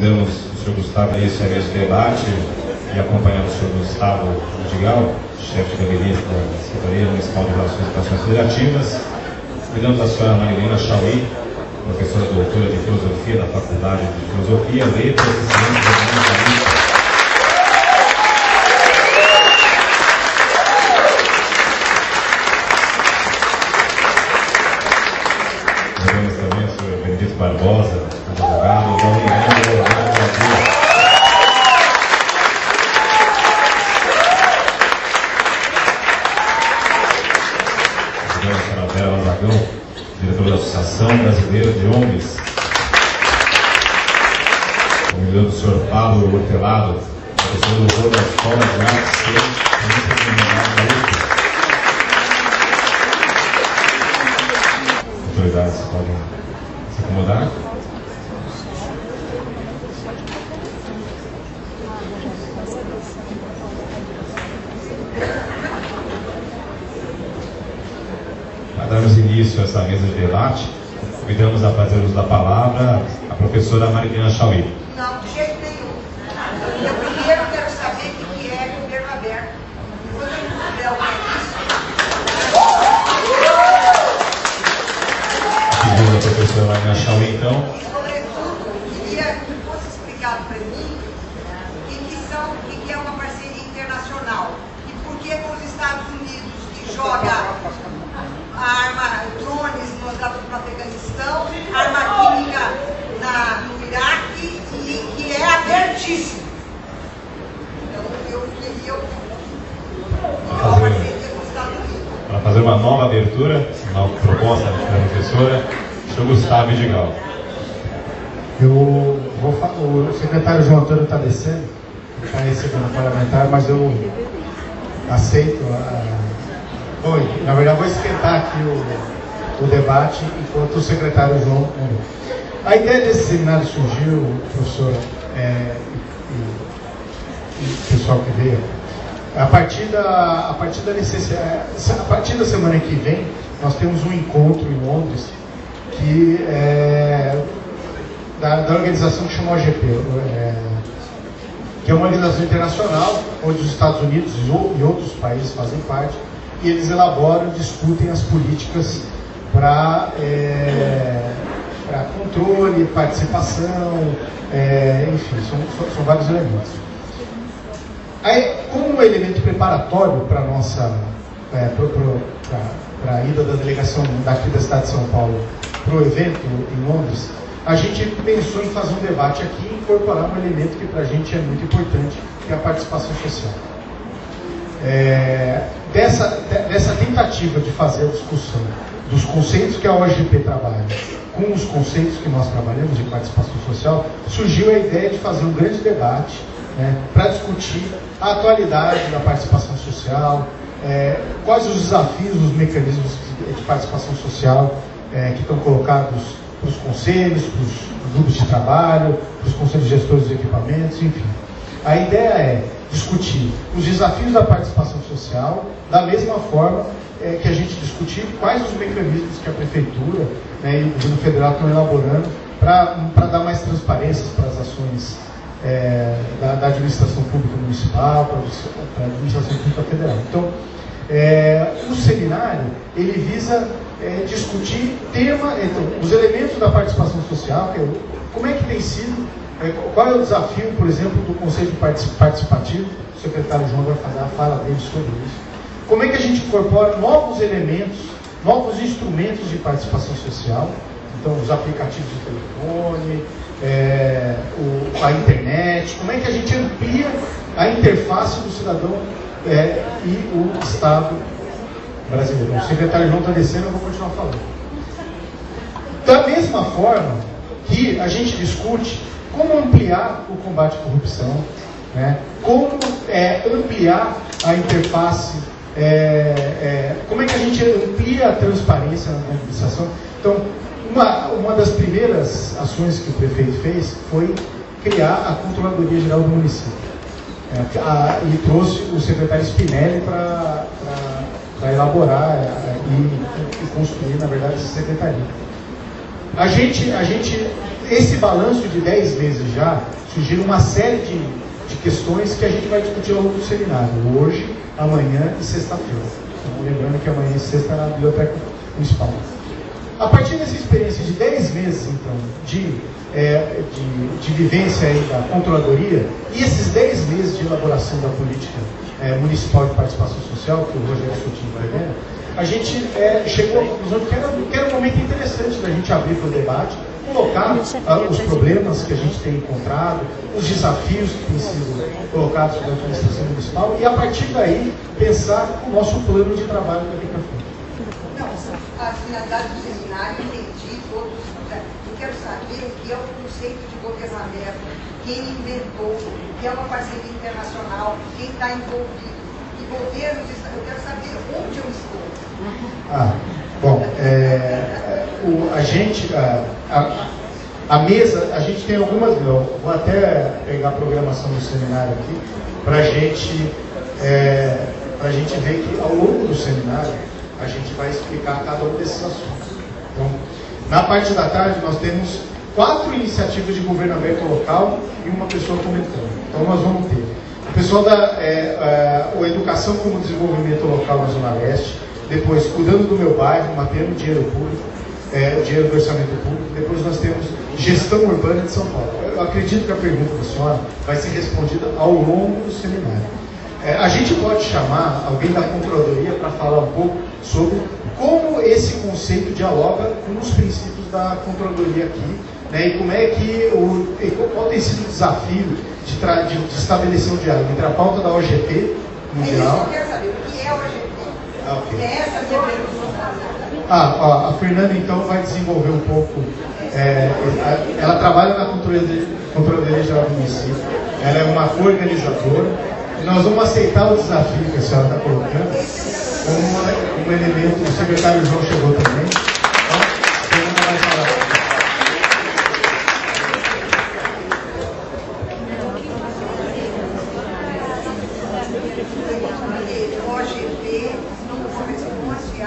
convidamos o senhor Gustavo a esse debate e acompanhamos o senhor Gustavo Vidigal, chefe de gabinete da Secretaria Municipal de Relações Internacionais Federativas. Convidamos a senhora Marilena Chauí, professora doutora de Filosofia da Faculdade de Filosofia, Letras e Ciências Humanas. Convidamos também o senhor Benedito Barbosa, advogado da União do Advogado Brasil. Convidamos a senhora Vera Mazagão, diretora da Associação Brasileira de ONGs. Convidamos o senhor Pablo Hortelado, professor doutor da Escola de Artes e Ciências da USP. Autoridades podem se acomodar. Para darmos início a essa mesa de debate, convidamos a fazer uso da palavra a professora Marilena Chauí. Não, de jeito nenhum. Eu primeiro quero saber o que é governo aberto. Quando eu não souber o que é isso. Pedindo a professora Marilena Chauí, então. Sobretudo, queria que fosse explicado para mim o que é uma parceria internacional. E por que com os Estados Unidos, que joga drones no Afeganistão, arma química no Iraque, e que é abertíssimo. Então eu queria uma parceria com os Estados Unidos. Para fazer uma nova abertura, uma proposta da professora, o senhor Gustavo Vidigal. O secretário João Antônio está descendo, está recebendo o parlamentar, mas eu aceito na verdade, vou esquentar aqui o debate enquanto o secretário João. A ideia desse seminário surgiu, professor, e pessoal que veio, a partir da necessidade. A partir da semana que vem, nós temos um encontro em Londres que da organização que chama OGP, que é uma organização internacional onde os Estados Unidos e outros países fazem parte. E eles elaboram e discutem as políticas para controle, participação, enfim, são vários elementos. Aí, como um elemento preparatório para a nossa para a ida da delegação daqui da cidade de São Paulo para o evento em Londres, a gente pensou em fazer um debate aqui e incorporar um elemento que para a gente é muito importante, que é a participação social. Dessa tentativa de fazer a discussão dos conceitos que a OGP trabalha com os conceitos que nós trabalhamos de participação social, surgiu a ideia de fazer um grande debate, para discutir a atualidade da participação social, quais os desafios, os mecanismos de participação social que estão colocados para os conselhos, para os grupos de trabalho, para os conselhos gestores de equipamentos, enfim. A ideia é discutir os desafios da participação social, da mesma forma que a gente discutir quais os mecanismos que a Prefeitura e o Governo Federal estão elaborando para dar mais transparência para as ações da administração pública municipal, para a administração pública federal. Então, o seminário, ele visa discutir os elementos da participação social, como é que tem sido, qual é o desafio, por exemplo, do Conselho Participativo. O secretário João vai fazer a fala dele sobre isso. Como é que a gente incorpora novos elementos, novos instrumentos de participação social, então os aplicativos de telefone, a internet, como é que a gente amplia a interface do cidadão e o Estado brasileiro. O secretário João está descendo, eu vou continuar falando. Da mesma forma que a gente discute como ampliar o combate à corrupção, como ampliar a interface, como é que a gente amplia a transparência na administração. Então, uma das primeiras ações que o prefeito fez foi criar a Controladoria Geral do município. E trouxe o secretário Spinelli para elaborar e construir, na verdade, essa secretaria. A gente esse balanço de 10 meses já, surgiram uma série de questões que a gente vai discutir ao longo do seminário, hoje, amanhã e sexta-feira. Então, lembrando que amanhã e sexta é na Biblioteca Municipal. A partir dessa experiência de 10 meses, então, de vivência aí da controladoria, e esses 10 meses de elaboração da política municipal de participação social, que o Rogério Coutinho vai ver, a gente chegou à conclusão de que era um momento interessante da gente abrir para o debate, colocar os problemas que a gente tem encontrado, os desafios que têm sido colocados pela administração municipal, e a partir daí pensar o nosso plano de trabalho daqui para frente. Não, a finalidade do seminário, entendi todos. Eu quero saber o que é o conceito de governo aberto, quem inventou, o que é uma parceria internacional, quem está envolvido, que governos estão. Eu quero saber onde eu estou. Bom, a mesa, a gente tem algumas, eu vou até pegar a programação do seminário aqui, para a gente ver que ao longo do seminário a gente vai explicar cada um desses assuntos. Então, na parte da tarde nós temos 4 iniciativas de governo aberto local e uma pessoa comentando. Então nós vamos ter o pessoal da Educação como Desenvolvimento Local na Zona Leste, depois Cuidando do Meu Bairro, mapeando dinheiro público, dinheiro do orçamento público, depois nós temos Gestão Urbana de São Paulo. Eu acredito que a pergunta da senhora vai ser respondida ao longo do seminário. A gente pode chamar alguém da controladoria para falar um pouco sobre como esse conceito dialoga com os princípios da controladoria aqui, né, e como é que qual tem sido o desafio de estabelecer um diálogo entre a pauta da OGP mundial. Eu quero saber o que é a OGP. Okay. É essa a minha pergunta. A Fernanda então vai desenvolver um pouco. Ela trabalha na Controladoria Geral do município. Ela é uma organizadora. E nós vamos aceitar o desafio que a senhora está colocando como um elemento. O secretário João chegou também. Então, a Fernanda vai falar. OGP não corresponde a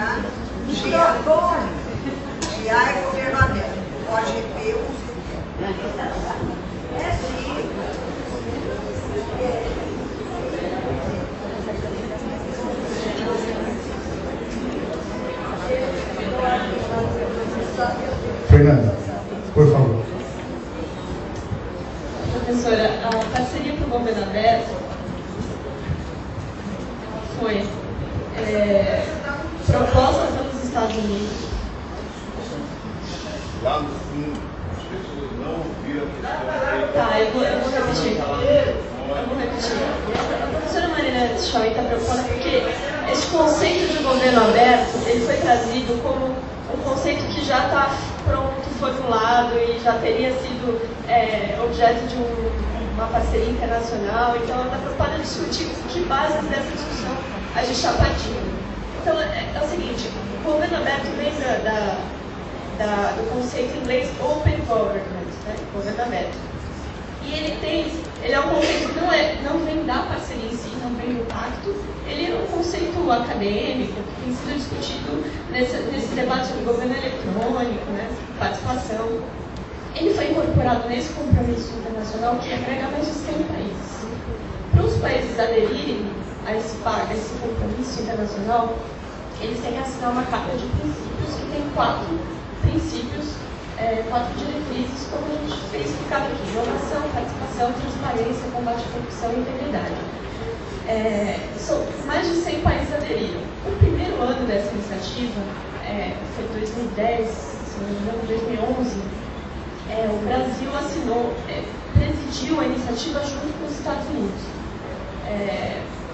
GA é governo aberto. OGP Fernanda, por favor. Professora, a parceria para o governo aberto foi proposta pelos Estados Unidos. Lá no fundo, as pessoas não ouviram a questão. Tá, eu vou repetir. A professora Marina Schoy está preocupada porque esse conceito de governo aberto ele foi trazido como um conceito que já está pronto, formulado e já teria sido objeto de uma parceria internacional. Então, ela está preocupada em discutir que bases dessa discussão a gente está partindo. Então, é o seguinte, o governo aberto vem do conceito em inglês Open Government, né? Governo aberto. E ele é um conceito que não vem da parceria em si, não vem do pacto, ele é um conceito acadêmico que tem sido discutido nesse debate sobre governo eletrônico, né, participação. Ele foi incorporado nesse compromisso internacional que agrega mais de 100 países. Para os países aderirem a esse compromisso internacional, eles têm que assinar uma carta de princípios que tem 4 princípios, 4 diretrizes, como a gente tem explicado aqui: inovação, participação, transparência, combate à corrupção e integridade. São mais de 100 países aderiram. O primeiro ano dessa iniciativa foi 2010, se não me engano, 2011. O Brasil assinou, presidiu a iniciativa junto com os Estados Unidos.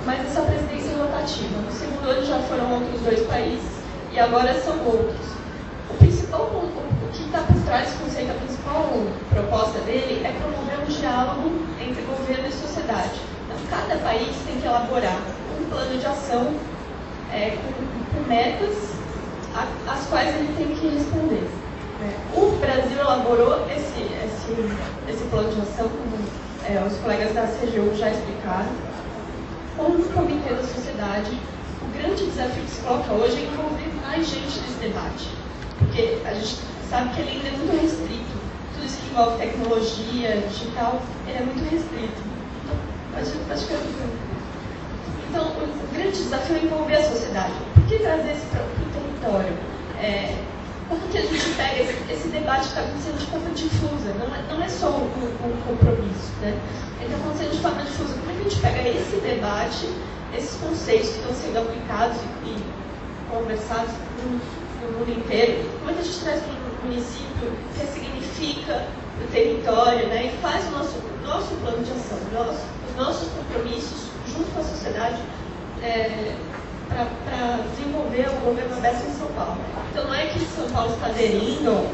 Mas essa presidência é rotativa. No segundo ano já foram outros 2 países e agora são outros. O que está por trás desse conceito, a principal proposta dele é promover um diálogo entre governo e sociedade. Então, cada país tem que elaborar um plano de ação com metas às quais ele tem que responder. O Brasil elaborou esse plano de ação, como os colegas da CGU já explicaram, com o Comitê da Sociedade. O grande desafio que se coloca hoje é envolver mais gente nesse debate, porque a gente sabe que ele ainda é muito restrito. Tudo isso que envolve tecnologia, digital, ele é muito restrito. Pode ficar tudo. Então, o grande desafio é envolver a sociedade. Por que trazer isso para o território? Como que a gente pega esse debate que está acontecendo de forma difusa? Não é só um compromisso, né? Ele está acontecendo de forma difusa. Como é que a gente pega esse debate, esses conceitos que estão sendo aplicados e conversados no mundo inteiro? Como é que a gente traz para o município, ressignifica o território, né? E faz o nosso plano de ação, os nossos compromissos junto com a sociedade para desenvolver o governo aberto em São Paulo. Então, não é que São Paulo está aderindo ao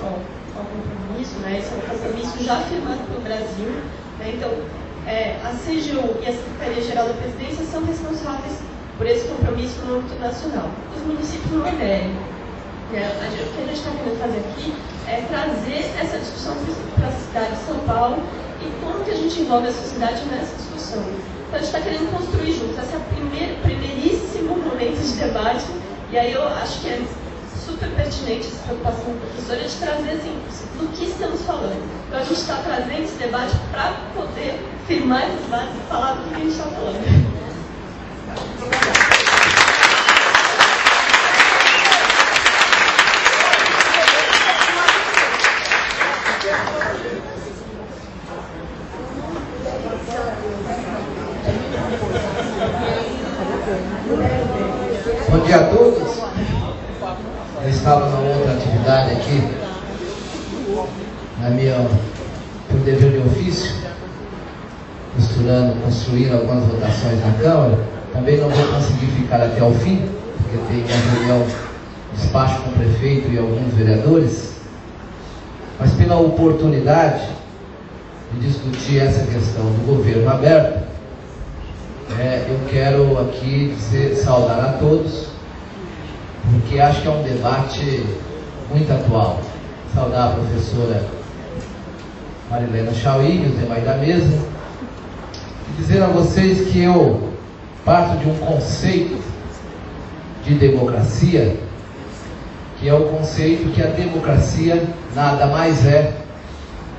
compromisso, né? Esse é um compromisso já firmado pelo Brasil, né? Então, a CGU e a Secretaria-Geral da Presidência são responsáveis por esse compromisso no âmbito nacional. Os municípios não aderem. O que a gente está querendo fazer aqui é trazer essa discussão para a cidade de São Paulo e como que a gente envolve a sociedade nessa discussão. Então, a gente está querendo construir juntos. Esse é o primeiríssimo momento de debate, e aí eu acho que é super pertinente essa preocupação do professor de trazer assim, do que estamos falando. Então, a gente está trazendo esse debate para poder firmar essas bases e falar do que a gente está falando. Bom dia a todos. Eu estava numa outra atividade aqui, por dever de ofício, construindo algumas votações na Câmara. Também não vou conseguir ficar até ao fim, porque tem uma reunião, despacho com o prefeito e alguns vereadores, mas pela oportunidade de discutir essa questão do governo aberto, eu quero aqui saudar a todos, porque acho que é um debate muito atual. Saudar a professora Marilena Chauí e os demais da mesa, e dizer a vocês que eu parto de um conceito de democracia, que é o conceito que a democracia nada mais é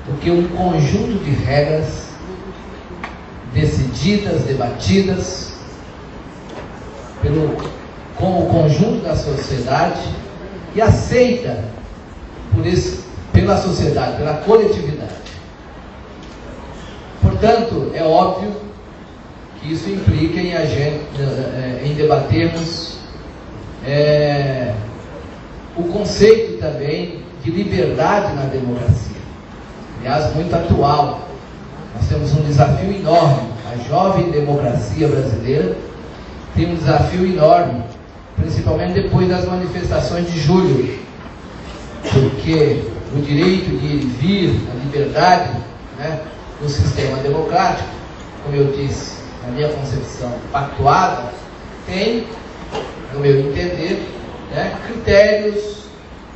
do que um conjunto de regras decididas, debatidas com o conjunto da sociedade e aceita pela sociedade, pela coletividade. Portanto, é óbvio que isso implica em debatermos o conceito também de liberdade na democracia. Aliás, muito atual. Nós temos um desafio enorme. A jovem democracia brasileira tem um desafio enorme, principalmente depois das manifestações de julho, porque o direito de ir e vir, a liberdade, né, no sistema democrático, como eu disse, na minha concepção pactuada, tem, no meu entender, né, critérios.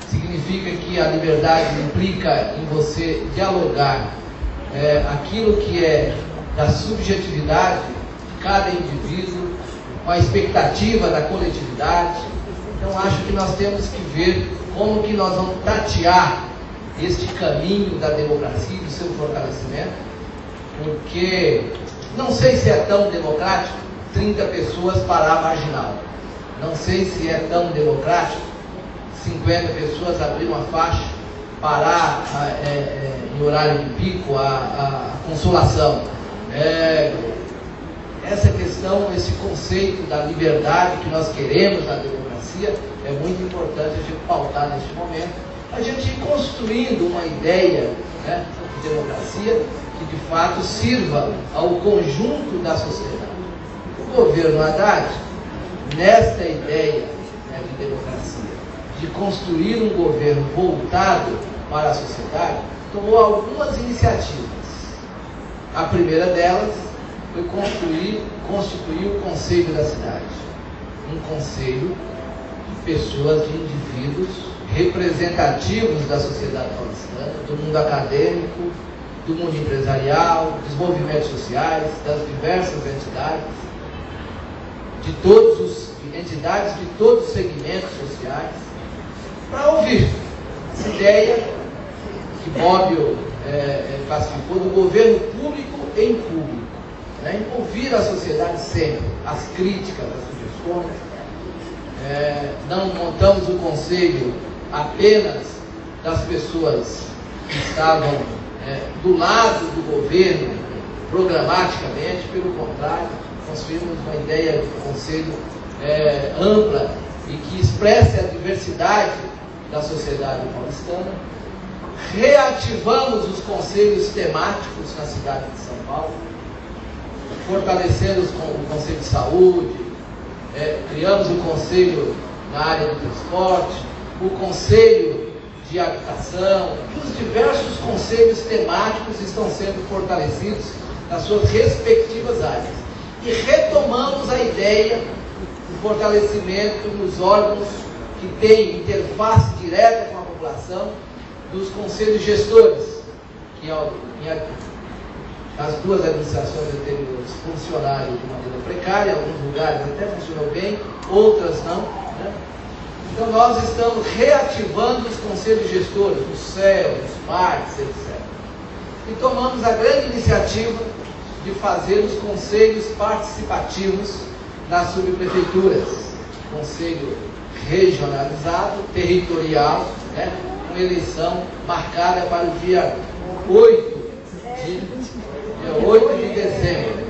Significa que a liberdade implica em você dialogar aquilo que é da subjetividade de cada indivíduo, com a expectativa da coletividade. Então, acho que nós temos que ver como que nós vamos tatear este caminho da democracia e do seu fortalecimento, porque não sei se é tão democrático 30 pessoas parar a marginal. Não sei se é tão democrático 50 pessoas abrir uma faixa, parar em horário de pico a consolação. Essa questão, esse conceito da liberdade que nós queremos na democracia, é muito importante a gente pautar neste momento, a gente ir construindo uma ideia, né, de democracia que de fato sirva ao conjunto da sociedade. O governo Haddad, nesta ideia, né, de democracia, de construir um governo voltado para a sociedade, tomou algumas iniciativas. A primeira delas foi constituir o Conselho da Cidade, um conselho de pessoas, de indivíduos representativos da sociedade paulistana, do mundo acadêmico, do mundo empresarial, dos movimentos sociais, das diversas entidades, entidades de todos os segmentos sociais, para ouvir essa ideia que Bobbio classificou, do governo público em público, né? Ouvir a sociedade sempre, as críticas, as sugestões. Não montamos o conselho apenas das pessoas que estavam do lado do governo programaticamente, pelo contrário, construímos uma ideia de conselho ampla e que expresse a diversidade da sociedade paulistana. Reativamos os conselhos temáticos na cidade de São Paulo, fortalecemos o Conselho de Saúde, criamos o Conselho na área do transporte, o Conselho de Habitação, os diversos conselhos temáticos estão sendo fortalecidos nas suas respectivas áreas. E retomamos a ideia do fortalecimento nos órgãos que têm interface direta com a população, dos conselhos gestores, que as duas administrações anteriores funcionaram de maneira precária, em alguns lugares até funcionou bem, outras não, né? Então nós estamos reativando os conselhos gestores, os CEL, os parques, etc. E tomamos a grande iniciativa de fazer os conselhos participativos nas subprefeituras, conselho regionalizado, territorial, né? Com eleição marcada para o dia 8 de dezembro.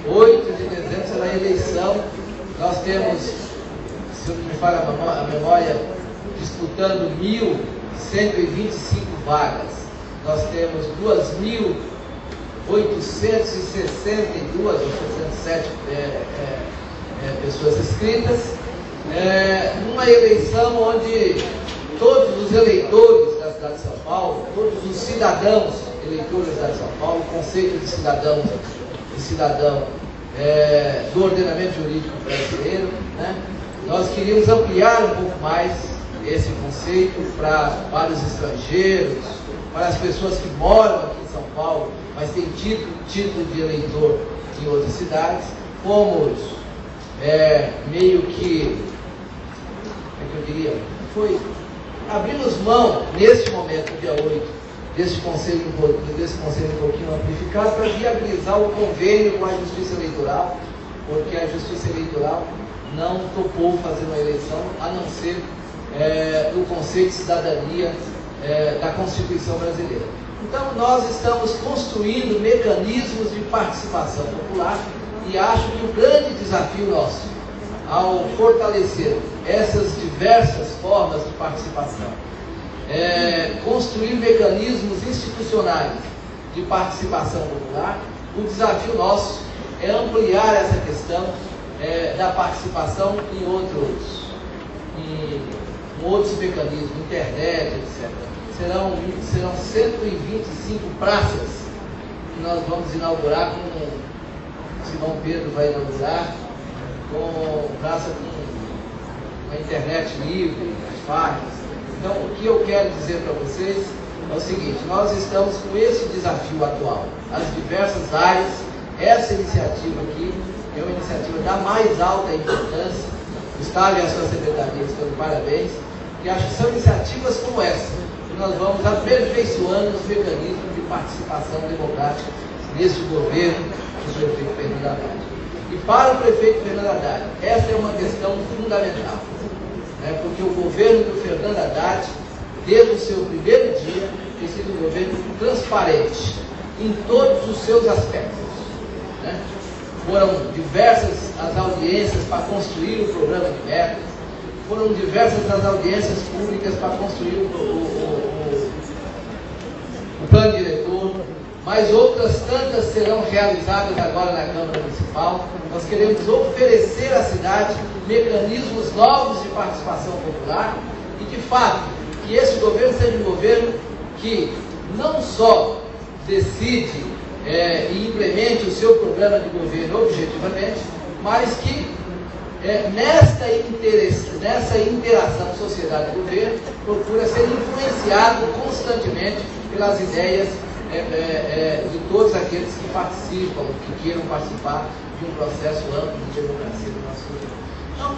8 de dezembro será a eleição. Nós temos, se não me falha a memória, disputando 1.125 vagas. Nós temos 2.862 ou 67 pessoas inscritas. Numa eleição onde todos os eleitores da cidade de São Paulo, todos os cidadãos eleitores da cidade de São Paulo, o conceito de cidadão do ordenamento jurídico brasileiro, né? Nós queríamos ampliar um pouco mais esse conceito para os estrangeiros, para as pessoas que moram aqui em São Paulo, mas têm título de eleitor em outras cidades. Fomos meio que, abrimos mão, neste momento, dia 8, desse conselho um pouquinho amplificado, para viabilizar o convênio com a Justiça Eleitoral, porque a Justiça Eleitoral não topou fazer uma eleição, a não ser do conceito de cidadania da Constituição brasileira. Então, nós estamos construindo mecanismos de participação popular e acho que o grande desafio nosso, ao fortalecer essas diversas formas de participação, construir mecanismos institucionais de participação popular, o desafio nosso é ampliar essa questão da participação em outros mecanismos, internet, etc. Serão 125 praças que nós vamos inaugurar, com Simão Pedro vai inaugurar, com praça com a internet livre, as páginas. Então, o que eu quero dizer para vocês é o seguinte: nós estamos com esse desafio atual, as diversas áreas. Essa iniciativa aqui é uma iniciativa da mais alta importância. Gustavo e a sua secretaria estão de parabéns, e acho que são iniciativas como essa que nós vamos aperfeiçoando os mecanismos de participação democrática neste governo do prefeito Fernando Haddad. E para o prefeito Fernando Haddad, essa é uma questão fundamental, né? Porque o governo do Fernando Haddad, desde o seu primeiro dia, tem sido um governo transparente em todos os seus aspectos, né? Foram diversas as audiências para construir o programa de metas, foram diversas as audiências públicas para construir o plano diretor, mas outras tantas serão realizadas agora na Câmara Municipal. Nós queremos oferecer à cidade mecanismos novos de participação popular e, de fato, que esse governo seja um governo que não só decide e implemente o seu programa de governo objetivamente, mas que nessa interação sociedade-governo procura ser influenciado constantemente pelas ideias de todos aqueles que participam, que queiram participar de um processo amplo de democracia do nosso governo. Então,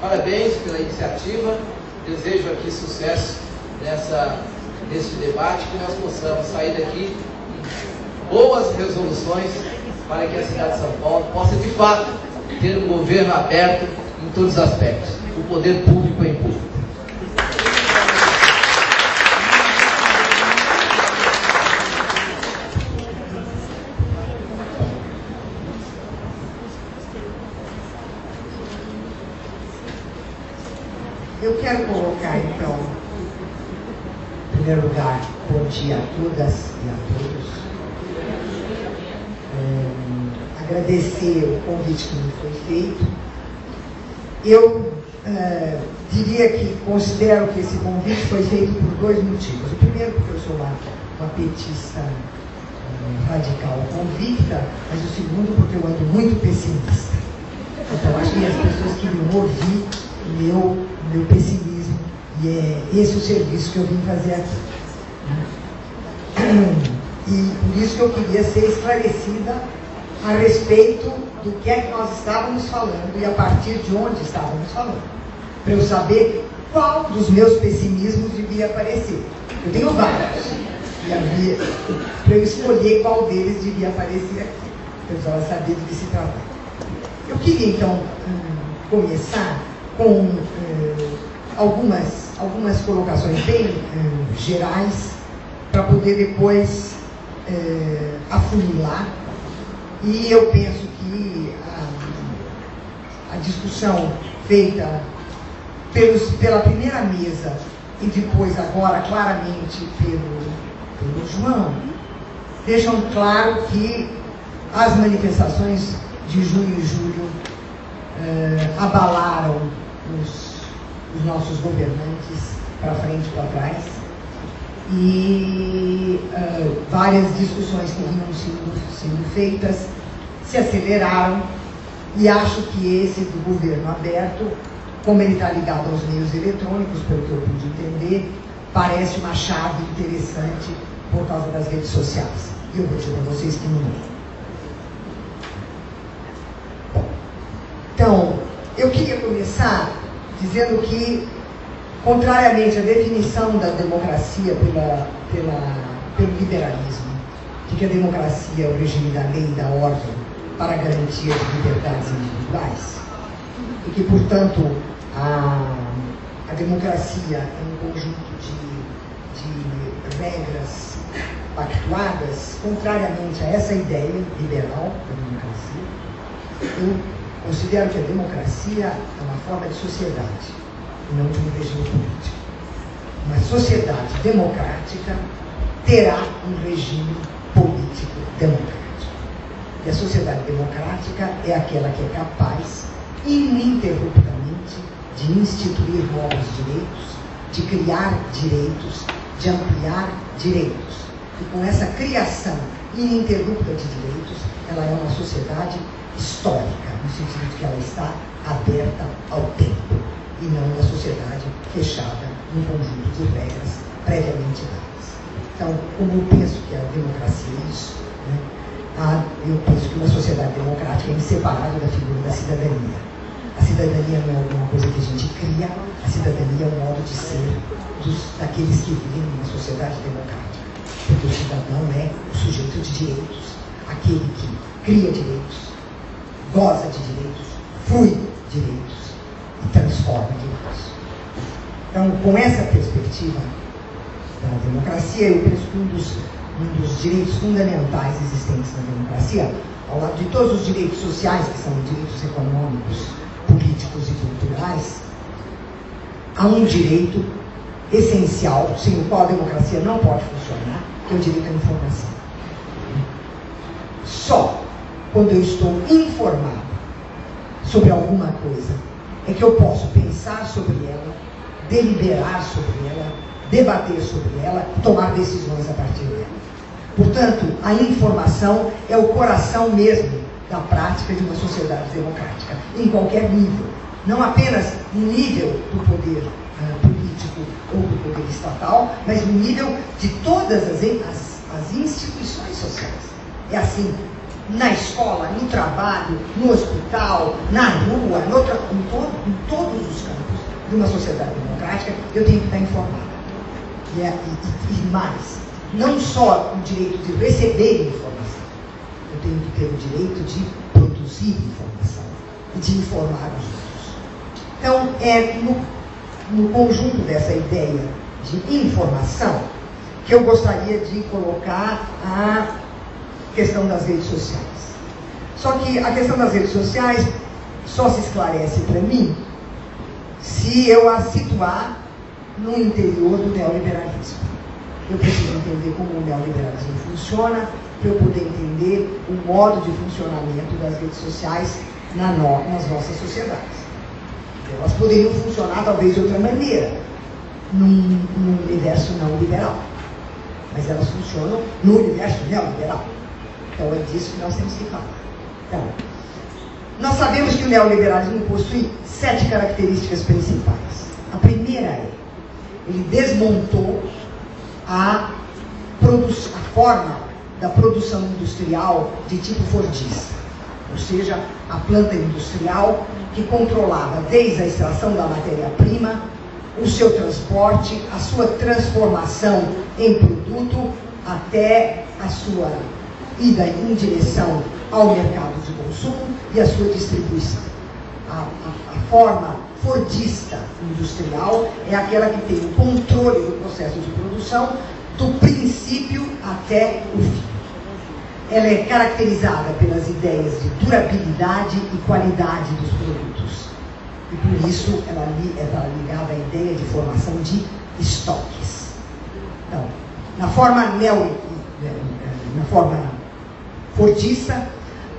parabéns pela iniciativa, desejo aqui sucesso nesse debate, que nós possamos sair daqui boas resoluções para que a cidade de São Paulo possa, de fato, ter um governo aberto em todos os aspectos. O poder público em público. Eu quero colocar, então, em primeiro lugar, bom dia a todas e a todos. Agradecer o convite que me foi feito. Eu diria que considero que esse convite foi feito por dois motivos. O primeiro, porque eu sou uma petista radical convicta, mas o segundo, porque eu ando muito pessimista. Então, acho que as pessoas queriam ouvir meu pessimismo, e é esse o serviço que eu vim fazer aqui. E por isso que eu queria ser esclarecida a respeito do que é que nós estávamos falando e a partir de onde estávamos falando, para eu saber qual dos meus pessimismos devia aparecer. Eu tenho vários, e para eu escolher qual deles devia aparecer aqui. Eu precisava saber do que se tratava. Eu queria, então, começar com algumas colocações bem gerais, para poder depois afunilar. E eu penso que a discussão feita pela primeira mesa e depois agora claramente pelo João, deixam claro que as manifestações de junho e julho abalaram os nossos governantes para frente e para trás, e várias discussões que vinham sendo feitas se aceleraram, e acho que esse do governo aberto, como ele está ligado aos meios eletrônicos, pelo que eu pude entender, parece uma chave interessante por causa das redes sociais. E eu vou dizer para vocês que não é. Então, eu queria começar dizendo que, contrariamente à definição da democracia pelo liberalismo, de que a democracia é o regime da lei e da ordem para a garantia de liberdades individuais, e que, portanto, a democracia é um conjunto de regras pactuadas, contrariamente a essa ideia liberal da democracia, eu considero que a democracia é uma forma de sociedade, e não de um regime político. Uma sociedade democrática terá um regime político democrático. E a sociedade democrática é aquela que é capaz, ininterruptamente, de instituir novos direitos, de criar direitos, de ampliar direitos. E com essa criação ininterrupta de direitos, ela é uma sociedade histórica, no sentido de que ela está aberta ao tempo, e não uma sociedade fechada num conjunto de regras previamente dadas. Então, como eu penso que a democracia é isso, né, eu penso que uma sociedade democrática é inseparável da figura da cidadania. A cidadania não é alguma coisa que a gente cria, a cidadania é um modo de ser daqueles que vivem numa sociedade democrática. Porque o cidadão é o sujeito de direitos, aquele que cria direitos, goza de direitos, frui direitos e transforma direitos. Então, com essa perspectiva da democracia, eu penso que um dos direitos fundamentais existentes na democracia, ao lado de todos os direitos sociais, que são direitos econômicos, políticos e culturais, há um direito essencial, sem o qual a democracia não pode funcionar, que é o direito à informação. Só quando eu estou informado sobre alguma coisa é que eu posso pensar sobre ela, deliberar sobre ela, debater sobre ela e tomar decisões a partir dela. Portanto, a informação é o coração mesmo da prática de uma sociedade democrática, em qualquer nível. Não apenas no nível do poder político ou do poder estatal, mas no nível de todas as instituições sociais. É assim, na escola, no trabalho, no hospital, na rua, em todos os campos de uma sociedade democrática, eu tenho que estar informado. E mais, não só o direito de receber informação, eu tenho que ter o direito de produzir informação e de informar os outros. Então, é no conjunto dessa ideia de informação que eu gostaria de colocar a questão das redes sociais. Só que a questão das redes sociais só se esclarece para mim se eu a situar no interior do neoliberalismo. Eu preciso entender como o neoliberalismo funciona para eu poder entender o modo de funcionamento das redes sociais nas nossas sociedades. Elas poderiam funcionar talvez de outra maneira, num universo não liberal, mas elas funcionam no universo neoliberal. Então é disso que nós temos que falar. Então, nós sabemos que o neoliberalismo possui 7 características principais. A primeira é, ele desmontou a forma da produção industrial de tipo fordista, ou seja, a planta industrial que controlava desde a extração da matéria-prima, o seu transporte, a sua transformação em produto, até a sua ida em direção ao mercado de consumo e a sua distribuição. A forma fordista industrial é aquela que tem o controle do processo de produção do princípio até o fim. Ela é caracterizada pelas ideias de durabilidade e qualidade dos produtos. E por isso ela está ligada à ideia de formação de estoques. Então, na forma fordista,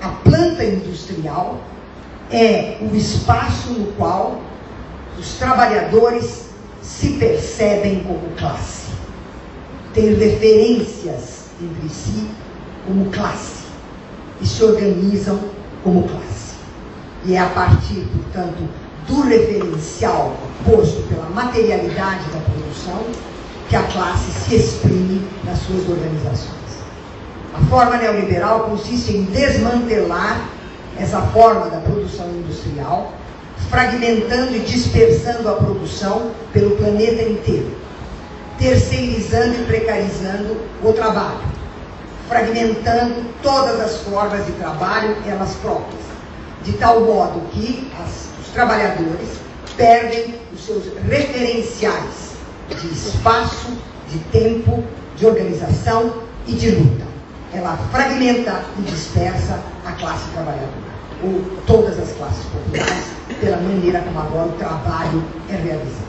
a planta industrial é o espaço no qual os trabalhadores se percebem como classe, têm referências entre si como classe e se organizam como classe. E é a partir, portanto, do referencial posto pela materialidade da produção que a classe se exprime nas suas organizações. A forma neoliberal consiste em desmantelar essa forma da produção industrial, fragmentando e dispersando a produção pelo planeta inteiro, terceirizando e precarizando o trabalho, fragmentando todas as formas de trabalho elas próprias, de tal modo que os trabalhadores perdem os seus referenciais de espaço, de tempo, de organização e de luta. Ela fragmenta e dispersa a classe trabalhadora, ou todas as classes populares, pela maneira como agora o trabalho é realizado.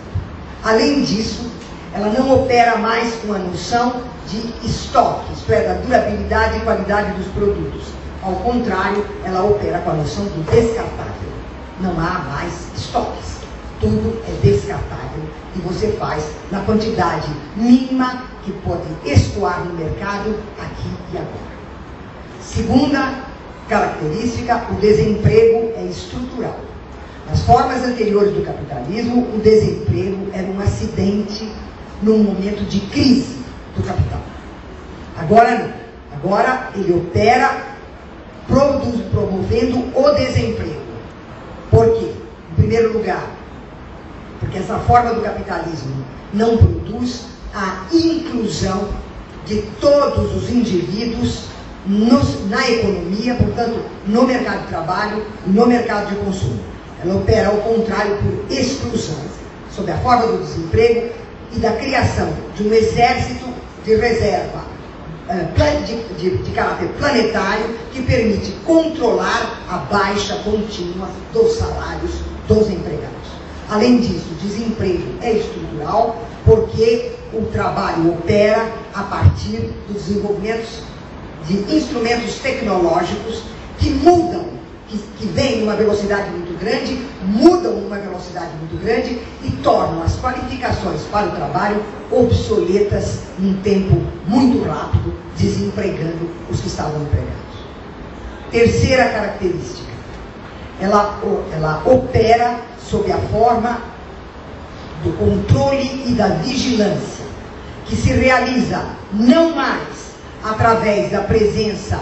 Além disso, ela não opera mais com a noção de estoque, isto é, da durabilidade e qualidade dos produtos. Ao contrário, ela opera com a noção do descartável. Não há mais estoques. Tudo é descartável e você faz na quantidade mínima que pode escoar no mercado aqui e agora. Segunda característica, o desemprego é estrutural. Nas formas anteriores do capitalismo, o desemprego era um acidente num momento de crise do capital. Agora não. Agora ele opera promovendo o desemprego. Por quê? Em primeiro lugar, porque essa forma do capitalismo não produz a inclusão de todos os indivíduos na economia, portanto, no mercado de trabalho e no mercado de consumo. Ela opera, ao contrário, por exclusão, sob a forma do desemprego e da criação de um exército de reserva de caráter planetário que permite controlar a baixa contínua dos salários dos empregados. Além disso, o desemprego é estrutural porque o trabalho opera a partir dos desenvolvimentos de instrumentos tecnológicos que mudam, que vêm numa velocidade muito grande, mudam numa velocidade muito grande e tornam as qualificações para o trabalho obsoletas num tempo muito rápido, desempregando os que estavam empregados. Terceira característica, ela opera sob a forma do controle e da vigilância, que se realiza não mais através da presença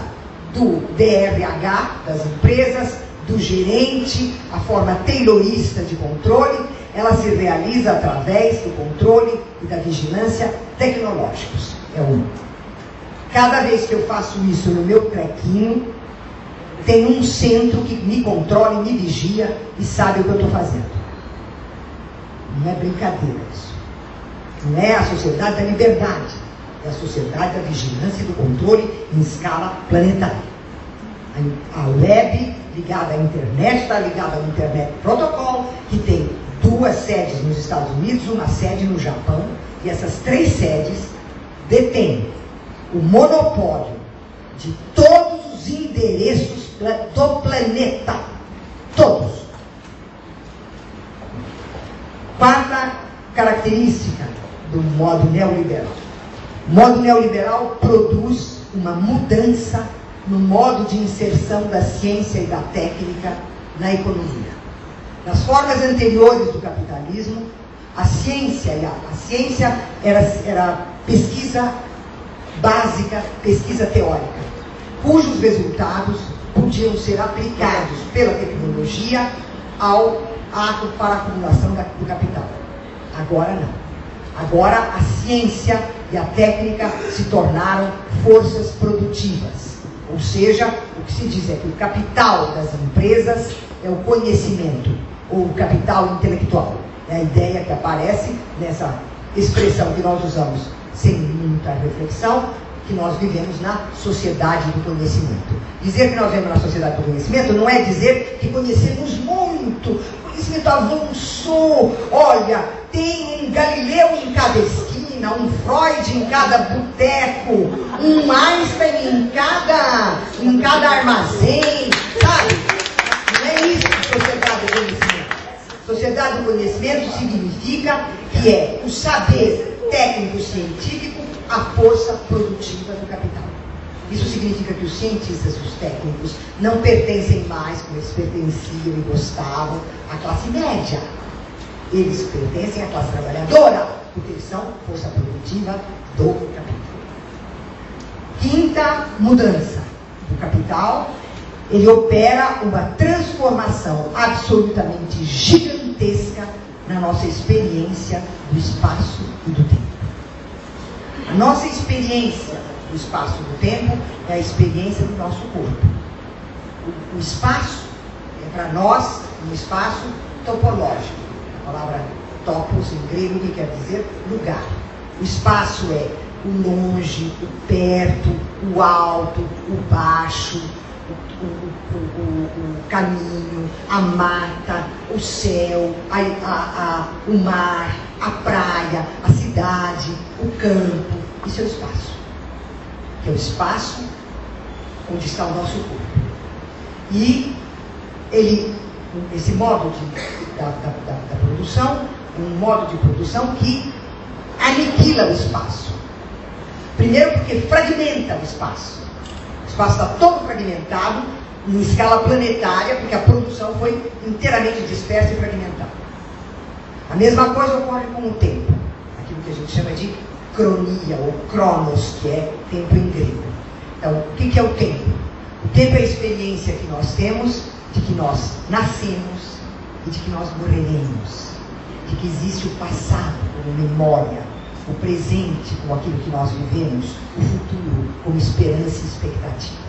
do DRH das empresas, do gerente, a forma taylorista de controle, ela se realiza através do controle e da vigilância tecnológicos. É um. Cada vez que eu faço isso no meu trequinho, tem um centro que me controla e me vigia e sabe o que eu estou fazendo. Não é brincadeira isso. Não é a sociedade da liberdade. É a sociedade da vigilância e do controle em escala planetária. A web ligada à internet está ligada ao Internet Protocol, que tem 2 sedes nos Estados Unidos, uma sede no Japão, e essas 3 sedes detêm o monopólio de todos os endereços do planeta. Todos. Quarta característica do modo neoliberal. O modo neoliberal produz uma mudança no modo de inserção da ciência e da técnica na economia. Nas formas anteriores do capitalismo, a ciência era pesquisa básica, pesquisa teórica, cujos resultados podiam ser aplicados pela tecnologia ao ato para a acumulação do capital. Agora não. Agora a ciência e a técnica se tornaram forças produtivas. Ou seja, o que se diz é que o capital das empresas é o conhecimento, ou o capital intelectual. É a ideia que aparece nessa expressão que nós usamos sem muita reflexão, que nós vivemos na sociedade do conhecimento. Dizer que nós vivemos na sociedade do conhecimento não é dizer que conhecemos muito, o conhecimento avançou. Olha, tem um Galileu em cada esquina, um Freud em cada boteco, um Einstein em cada armazém, sabe? Não é isso sociedade do conhecimento. Sociedade do conhecimento significa que é o saber técnico-científico a força produtiva do capital. Isso significa que os cientistas, os técnicos, não pertencem mais, como eles pertenciam e gostavam, à classe média. Eles pertencem à classe trabalhadora, porque eles são força produtiva do capital. Quinta mudança do capital, ele opera uma transformação absolutamente gigantesca na nossa experiência do espaço e do tempo. A nossa experiência do espaço e do tempo é a experiência do nosso corpo. O espaço é para nós um espaço topológico. A palavra topos em grego que quer dizer lugar. O espaço é o longe, o perto, o alto, o baixo, o caminho, a mata, o céu, o mar, a praia, a cidade, o campo. Isso é o espaço. Que é o espaço onde está o nosso corpo. E esse modo da produção é um modo de produção que aniquila o espaço. Primeiro porque fragmenta o espaço. O espaço está todo fragmentado em escala planetária, porque a produção foi inteiramente dispersa e fragmentada. A mesma coisa ocorre com o tempo, aquilo que a gente chama de cronia, ou cronos, que é tempo em grego. Então, o que é o tempo? O tempo é a experiência que nós temos de que nós nascemos e de que nós morreremos, de que existe o passado como memória, o presente como aquilo que nós vivemos, o futuro como esperança e expectativa.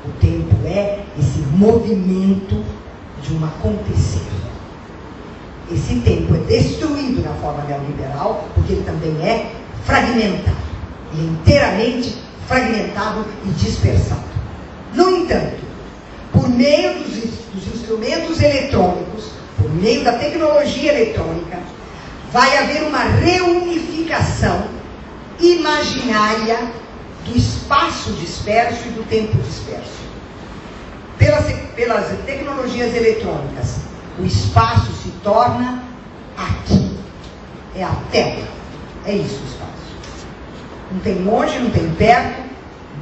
O tempo é esse movimento de um acontecer. Esse tempo é destruído na forma neoliberal, porque ele também é fragmentado. Ele é inteiramente fragmentado e dispersado. No entanto, por meio dos instrumentos eletrônicos, por meio da tecnologia eletrônica, vai haver uma reunificação imaginária do espaço disperso e do tempo disperso. Pelas tecnologias eletrônicas, o espaço se torna aqui. É a tela. É isso o espaço. Não tem longe, não tem perto,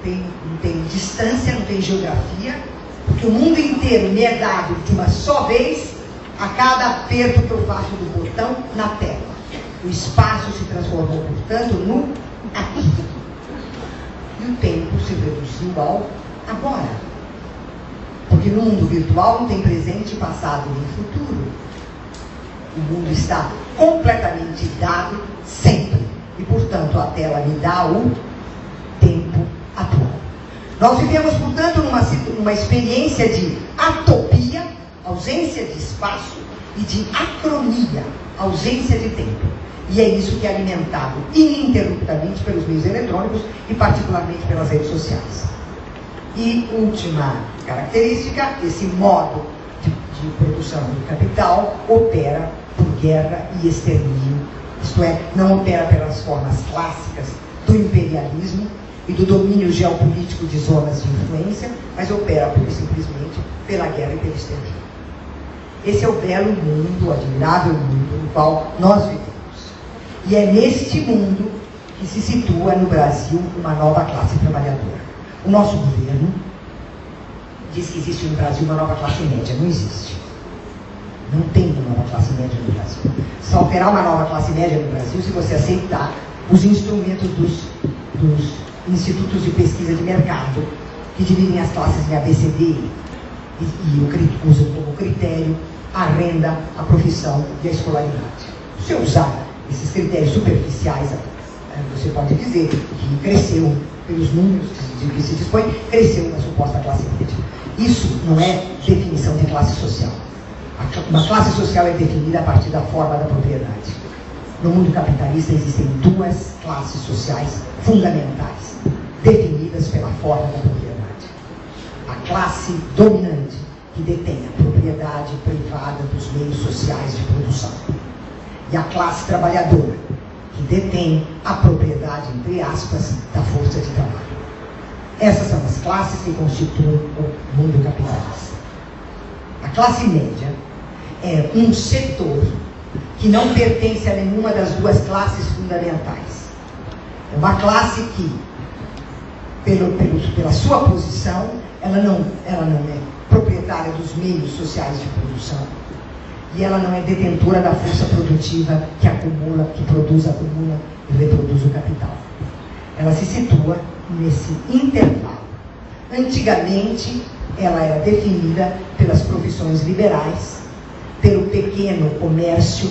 não tem distância, não tem geografia, porque o mundo inteiro me é dado de uma só vez a cada aperto que eu faço do botão na tela. O espaço se transformou, portanto, no aqui. E o tempo se reduziu ao agora. Porque no mundo virtual não tem presente, passado nem futuro. O mundo está completamente dado sempre. e, portanto, a tela me dá o tempo atual. Nós vivemos, portanto, numa experiência de atopia, ausência de espaço, e de acronia, ausência de tempo. E é isso que é alimentado ininterruptamente pelos meios eletrônicos e particularmente pelas redes sociais. E última característica, esse modo de produção do capital opera por guerra e extermínio, isto é, não opera pelas formas clássicas do imperialismo e do domínio geopolítico de zonas de influência, mas opera pura e simplesmente pela guerra e pelo extermínio. Esse é o belo mundo, o admirável mundo no qual nós vivemos. E é neste mundo que se situa no Brasil uma nova classe trabalhadora. O nosso governo diz que existe no Brasil uma nova classe média. Não existe. Não tem uma nova classe média no Brasil. Só terá uma nova classe média no Brasil se você aceitar os instrumentos dos institutos de pesquisa de mercado, que dividem as classes em ABCD e usam como critério a renda, a profissão e a escolaridade. Se eu usar esses critérios superficiais, você pode dizer que cresceu, pelos números de que se dispõe, cresceu uma suposta classe média. Isso não é definição de classe social. Uma classe social é definida a partir da forma da propriedade. No mundo capitalista existem duas classes sociais fundamentais, definidas pela forma da propriedade. A classe dominante, que detém a propriedade privada dos meios sociais de produção. E a classe trabalhadora, que detém a propriedade, entre aspas, da força de trabalho. Essas são as classes que constituem o mundo capitalista. A classe média é um setor que não pertence a nenhuma das duas classes fundamentais. É uma classe que, pela sua posição, ela não é proprietária dos meios sociais de produção e ela não é detentora da força produtiva que acumula, que produz, acumula e reproduz o capital. Ela se situa nesse intervalo. Antigamente, ela era definida pelas profissões liberais, pelo pequeno comércio,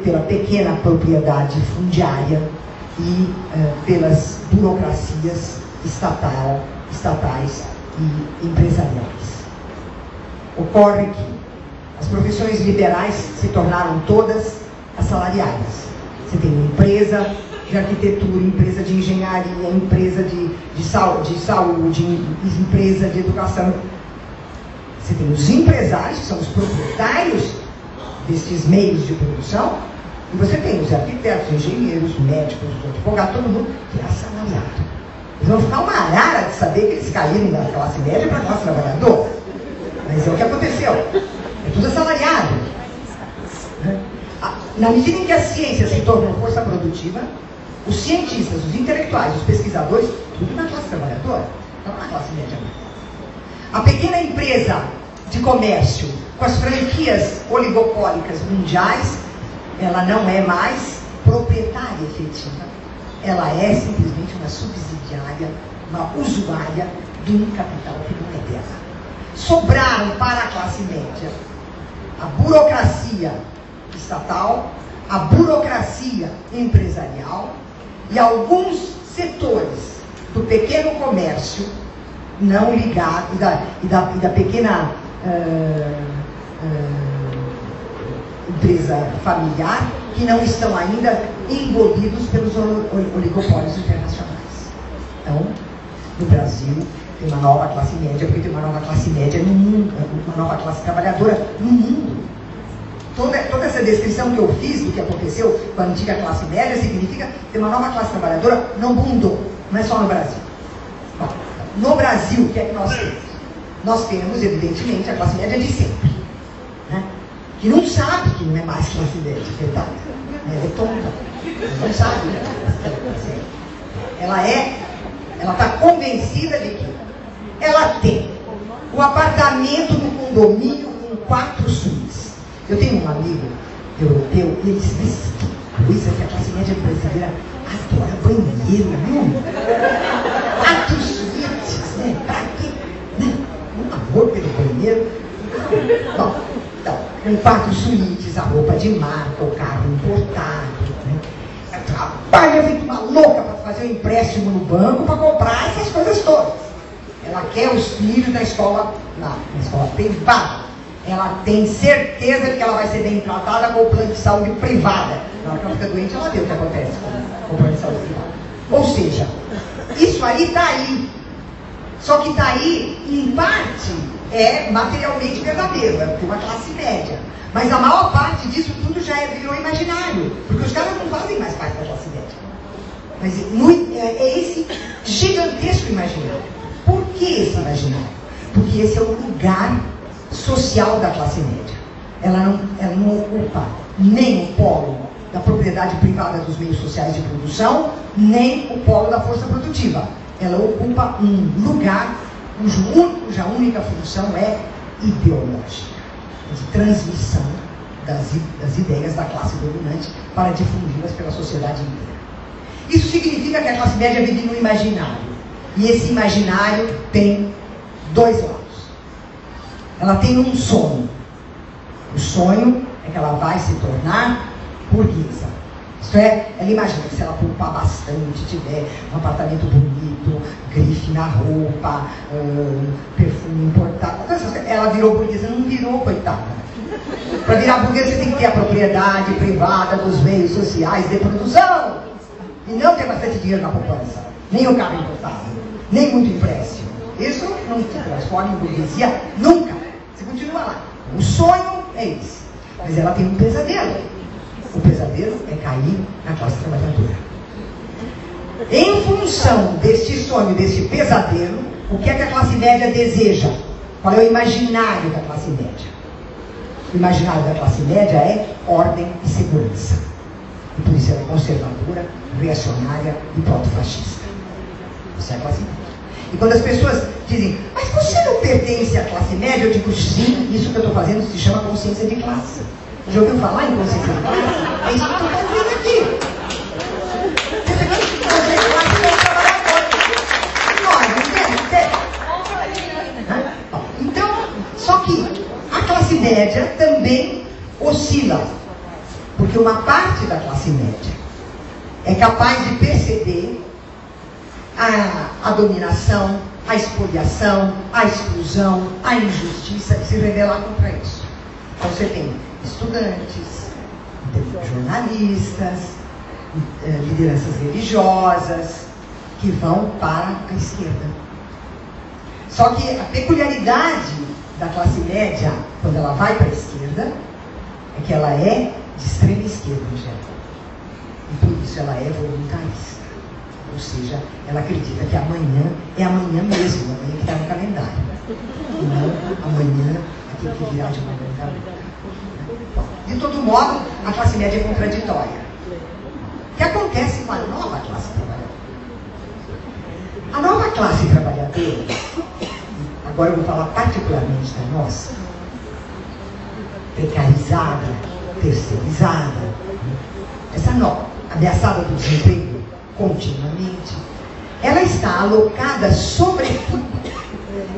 pela pequena propriedade fundiária e pelas burocracias estatais e empresariais. Ocorre que as profissões liberais se tornaram todas assalariadas. Você tem uma empresa de arquitetura, empresa de engenharia, empresa de saúde, empresa de educação. Você tem os empresários, que são os proprietários desses meios de produção, e você tem os arquitetos, engenheiros, médicos, advogados, todo mundo que é assalariado. Eles vão ficar uma arara de saber que eles caíram da classe média para a classe trabalhadora. Mas é o que aconteceu. É tudo assalariado. Na medida em que a ciência se tornou força produtiva, os cientistas, os intelectuais, os pesquisadores, tudo na classe trabalhadora, não na classe média. A pequena empresa de comércio, com as franquias oligopólicas mundiais, ela não é mais proprietária efetiva. Ela é simplesmente uma subsidiária, uma usuária de um capital que não é dela. Sobraram para a classe média a burocracia estatal, a burocracia empresarial e alguns setores do pequeno comércio não ligado e da pequena empresa familiar que não estão ainda engolidos pelos oligopólios internacionais. Então, no Brasil, tem uma nova classe média, porque tem uma nova classe média no mundo, uma nova classe trabalhadora no mundo. Toda essa descrição que eu fiz do que aconteceu com a antiga classe média significa ter uma nova classe trabalhadora no mundo, não é só no Brasil. Bom, no Brasil, o que é que nós temos? Nós temos, evidentemente, a classe média de sempre, né? Que não sabe que não é mais classe média, verdade? Ela é tonta, ela não sabe que é classe média. Ela está convencida de que ela tem o apartamento no condomínio com 4 suítes. Eu tenho um amigo europeu e ele disse que coisa que a classe média brasileira adora banheiro, viu? 4 suítes, né? Pra quê? Né? Um amor pelo banheiro. Bom, então, com 4 suítes, a roupa de marca, o carro importado, né? trabalha feito uma louca para fazer um empréstimo no banco para comprar essas coisas todas. Ela quer os filhos na escola privada. Ela tem certeza de que ela vai ser bem tratada com o plano de saúde privada. Na hora que ela fica doente, ela vê o que acontece com o plano de saúde privada. Ou seja, isso aí está aí. Só que está aí, em parte, é materialmente verdadeiro, é porque uma classe média. Mas a maior parte disso tudo já virou imaginário, porque os caras não fazem mais parte da classe média. Mas é esse gigantesco imaginário. Por que esse imaginário? Porque esse é o lugar social da classe média. Ela não ocupa nem o polo da propriedade privada dos meios sociais de produção, nem o polo da força produtiva. Ela ocupa um lugar cuja única função é ideológica, de transmissão das ideias da classe dominante para difundi-las pela sociedade inteira. Isso significa que a classe média vive no imaginário. E esse imaginário tem dois lados. Ela tem um sonho. O sonho é que ela vai se tornar burguesa. Isto é, ela imagina que se ela poupar bastante, tiver um apartamento bonito, grife na roupa, perfume importado, ela virou burguesa. Não virou, coitada. Para virar burguesa você tem que ter a propriedade privada dos meios sociais de produção. E não ter bastante dinheiro na poupança. Nem o carro importado. Nem muito empréstimo. Isso não se transforma em burguesia nunca. Você continua lá. O sonho é esse. Mas ela tem um pesadelo. O pesadelo é cair na classe trabalhadora. Em função deste sonho, deste pesadelo, o que é que a classe média deseja? Qual é o imaginário da classe média? O imaginário da classe média é ordem e segurança. E por isso ela é conservadora, reacionária e proto-fascista. Isso é a classe média. E quando as pessoas dizem, mas você não pertence à classe média? Eu digo, sim, isso que eu estou fazendo se chama consciência de classe. Já ouviu falar em consciência de classe? É isso que eu estou fazendo aqui. Consciência de classe é o trabalhador. Então, só que a classe média também oscila. Porque uma parte da classe média é capaz de perceber a dominação, a expoliação, a exclusão, a injustiça e se rebelar contra isso. Então você tem estudantes, jornalistas, lideranças religiosas que vão para a esquerda. Só que a peculiaridade da classe média, quando ela vai para a esquerda, é que ela é de extrema esquerda em geral. E por isso ela é voluntarista. Ou seja, ela acredita que amanhã é amanhã mesmo, amanhã que está no calendário. E não amanhã aquilo que virá de manhã no calendário. De todo modo, a classe média é contraditória. O que acontece com a nova classe trabalhadora? A nova classe trabalhadora, agora eu vou falar particularmente da nossa, precarizada, terceirizada, essa nova, ameaçada do desemprego continuamente, ela está alocada sobretudo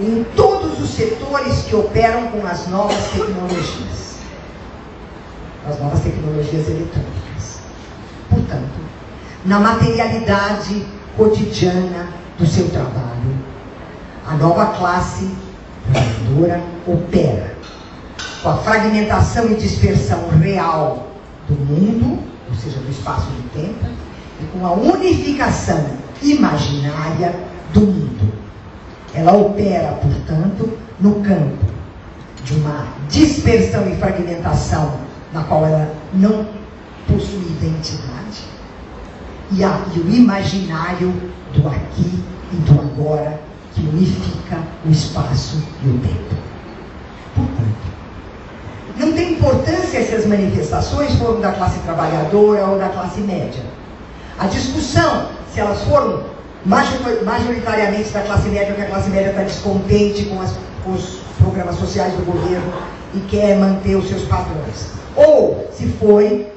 em todos os setores que operam com as novas tecnologias. As novas tecnologias eletrônicas. Portanto, na materialidade cotidiana do seu trabalho, a nova classe trabalhadora opera com a fragmentação e dispersão real do mundo, ou seja, do espaço e do tempo, e com a unificação imaginária do mundo. Ela opera, portanto, no campo de uma dispersão e fragmentação na qual ela não possui identidade, e o imaginário do aqui e do agora, que unifica o espaço e o tempo. Portanto, não tem importância se as manifestações foram da classe trabalhadora ou da classe média. A discussão, se elas foram majoritariamente da classe média, porque a classe média está descontente com os programas sociais do governo e quer manter os seus padrões, ou se foi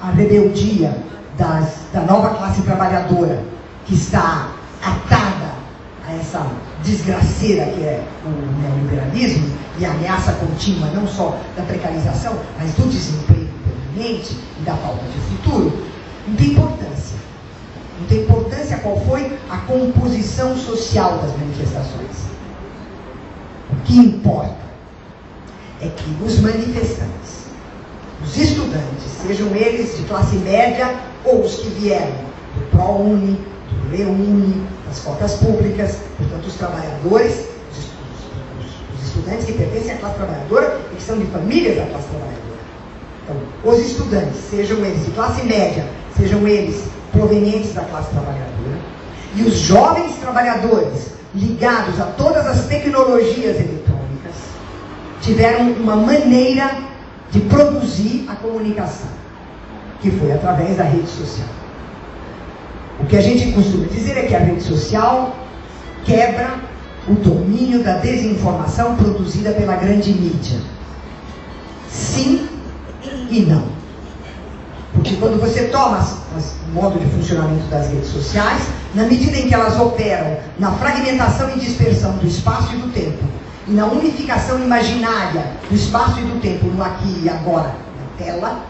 a rebeldia da nova classe trabalhadora, que está atada a essa desgraceira que é o neoliberalismo e a ameaça contínua não só da precarização, mas do desemprego permanente e da falta de futuro. Não tem importância. Não tem importância qual foi a composição social das manifestações. O que importa é que os manifestantes, os estudantes, sejam eles de classe média ou os que vieram do ProUni, do ReUni, das cotas públicas, portanto os trabalhadores, os estudantes que pertencem à classe trabalhadora e que são de famílias da classe trabalhadora. Então, os estudantes, sejam eles de classe média, sejam eles provenientes da classe trabalhadora, e os jovens trabalhadores ligados a todas as tecnologias eletrônicas, tiveram uma maneira de produzir a comunicação, que foi através da rede social. O que a gente costuma dizer é que a rede social quebra o domínio da desinformação produzida pela grande mídia. Sim e não. Porque quando você toma o modo de funcionamento das redes sociais, na medida em que elas operam na fragmentação e dispersão do espaço e do tempo, e na unificação imaginária do espaço e do tempo no aqui e agora, na tela,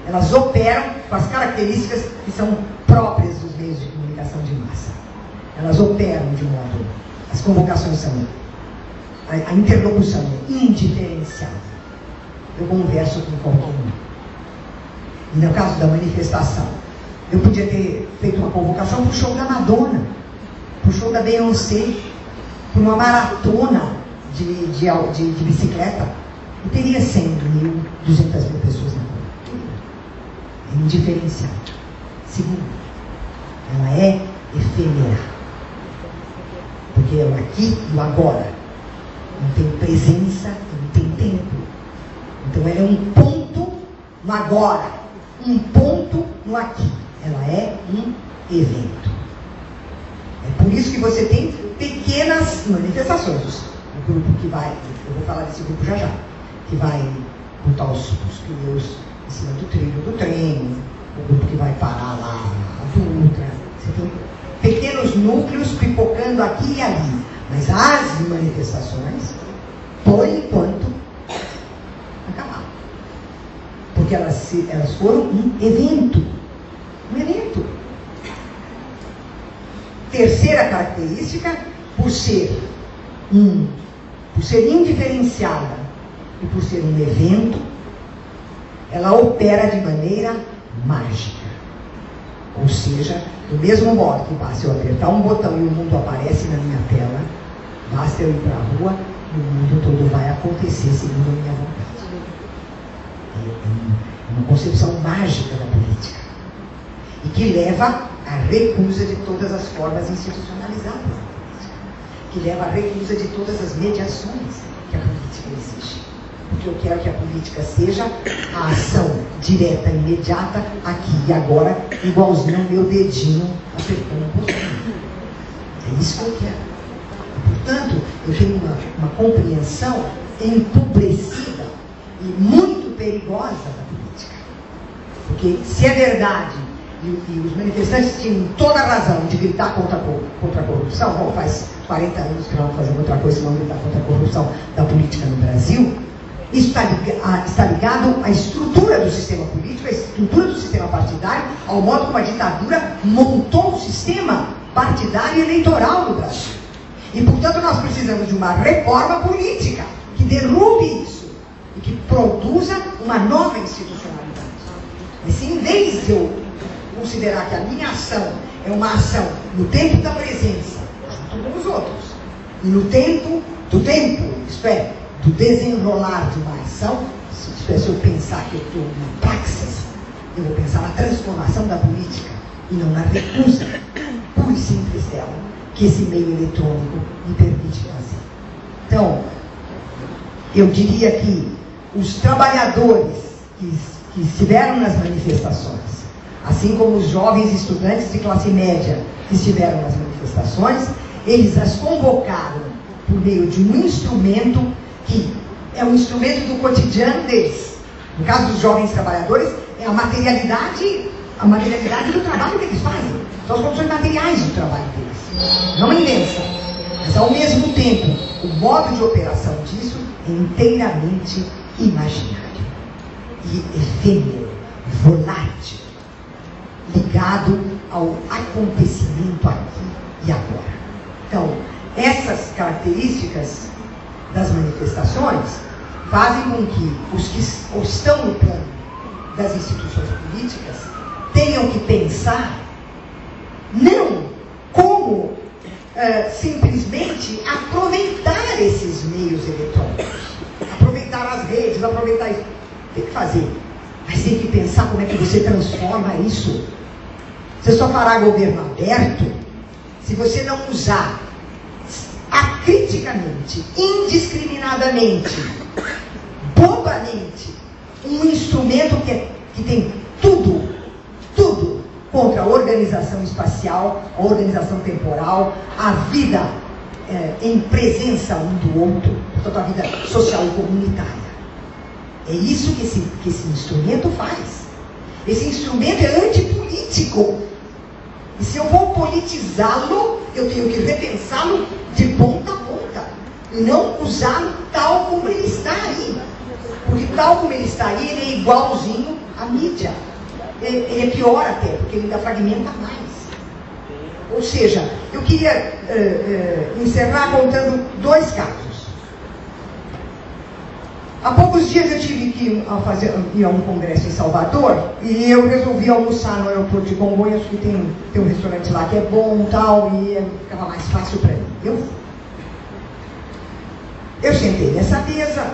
elas operam com as características que são próprias dos meios de comunicação de massa. Elas operam de modo... As convocações são... A interlocução é indiferenciada. Eu converso com qualquer um. E no caso da manifestação, eu podia ter feito uma convocação para o show da Madonna, para o show da Beyoncé, para uma maratona de bicicleta, e teria 100 mil, 200 mil pessoas na rua. É indiferenciada. Segundo, ela é efêmera. Porque é o aqui e o agora. Não tem presença, não tem tempo. Então ela é um ponto no agora, um ponto no aqui. Ela é um evento. É por isso que você tem pequenas manifestações. O grupo que vai, eu vou falar desse grupo já já, que vai botar os pneus em cima do trilho do trem, o grupo que vai parar lá a Dutra. Você tem pequenos núcleos pipocando aqui e ali. Mas as manifestações, por enquanto, acabaram. Porque elas foram um evento. Um evento. Terceira característica, por ser indiferenciada e por ser um evento, ela opera de maneira mágica. Ou seja, do mesmo modo que basta eu apertar um botão e o mundo aparece na minha tela, basta eu ir para a rua e o mundo todo vai acontecer segundo a minha vontade. É uma concepção mágica da política. E que leva à recusa de todas as formas institucionalizadas da política. Que leva à recusa de todas as mediações que a política exige. Porque eu quero que a política seja a ação direta, imediata, aqui e agora, igualzinho ao meu dedinho apertando o botão. É isso que eu quero. E, portanto, eu tenho uma compreensão empobrecida e muito perigosa da política. Porque se é verdade, e os manifestantes tinham toda a razão de gritar contra a corrupção, bom, faz 40 anos que não vão fazer outra coisa senão gritar contra a corrupção da política no Brasil. Isso está ligado à estrutura do sistema político, à estrutura do sistema partidário, ao modo como a ditadura montou o sistema partidário e eleitoral no Brasil. E, portanto, nós precisamos de uma reforma política que derrube isso e que produza uma nova institucionalidade. Mas se em vez de eu considerar que a minha ação é uma ação no tempo da presença, junto com os outros, e no tempo do tempo, isto é, do desenrolar de uma ação, se eu pensar que eu estou na praxis, eu vou pensar na transformação da política e não na recusa pura e simples dela, que esse meio eletrônico me permite fazer. Então, eu diria que os trabalhadores que estiveram nas manifestações, assim como os jovens estudantes de classe média que estiveram nas manifestações, eles as convocaram por meio de um instrumento que é um instrumento do cotidiano deles. No caso dos jovens trabalhadores, é a materialidade do trabalho que eles fazem. São as condições materiais do trabalho deles. Não a invenção. Mas, ao mesmo tempo, o modo de operação disso é inteiramente imaginário. E efêmero, volátil, ligado ao acontecimento aqui e agora. Então, essas características das manifestações fazem com que os que estão no plano das instituições políticas tenham que pensar não como simplesmente aproveitar esses meios eletrônicos, aproveitar as redes, aproveitar isso. Tem que fazer, mas tem que pensar como é que você transforma isso. Você só fará governo aberto se você não usar acriticamente, indiscriminadamente, bobamente, um instrumento que tem tudo contra a organização espacial, a organização temporal, a vida em presença um do outro, portanto a vida social e comunitária. É isso que esse instrumento faz. Esse instrumento é antipolítico. E se eu vou politizá-lo, eu tenho que repensá-lo de ponta a ponta. E não usá-lo tal como ele está aí. Porque tal como ele está aí, ele é igualzinho à mídia. Ele é pior até, porque ele ainda fragmenta mais. Ou seja, eu queria encerrar contando 2 casos. Há poucos dias eu tive que ir a um congresso em Salvador e eu resolvi almoçar no aeroporto de Congonhas, que tem um restaurante lá que é bom e tal, e ficava mais fácil para mim. Eu sentei nessa mesa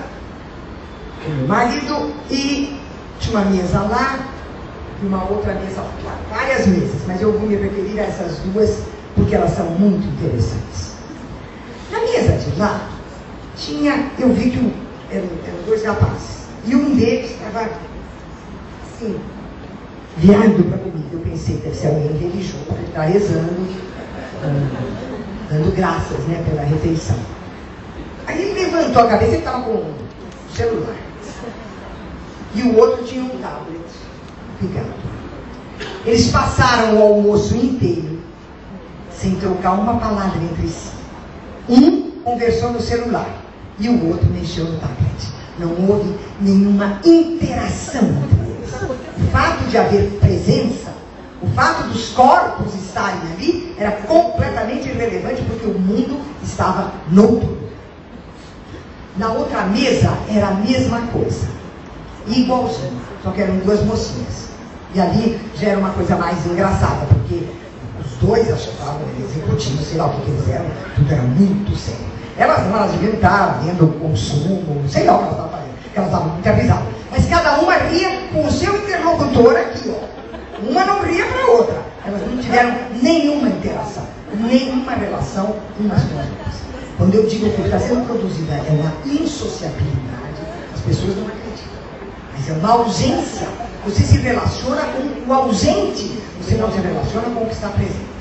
com meu marido e tinha uma mesa lá e uma outra mesa lá, várias mesas, mas eu vou me referir a essas 2 porque elas são muito interessantes. Na mesa de lá eu vi que eram 2 rapazes. E um deles estava, assim, virando para a comida. Eu pensei, deve ser alguém religioso, ele está rezando, dando graças, né, pela refeição. Aí ele levantou a cabeça e estava com o celular. E o outro tinha um tablet ligado. Eles passaram o almoço inteiro sem trocar uma palavra entre si. Um conversou no celular e o outro mexeu no tablet. Não houve nenhuma interação entre eles. O fato de haver presença, o fato dos corpos estarem ali, era completamente irrelevante, porque o mundo estava noutro lugar. Na outra mesa era a mesma coisa, igualzinho, só que eram 2 mocinhas. E ali já era uma coisa mais engraçada, porque os 2 achavam executivos, sei lá o que eles eram, tudo era muito sério. Elas deviam estar vendo o consumo, sei lá o que elas estavam fazendo, elas estavam muito avisadas. Mas cada uma ria com o seu interlocutor aqui, ó. Uma não ria para a outra. Elas não tiveram nenhuma interação, nenhuma relação umas com as outras. Quando eu digo que está sendo produzida é uma insociabilidade, as pessoas não acreditam. Mas é uma ausência. Você se relaciona com o ausente, você não se relaciona com o que está presente.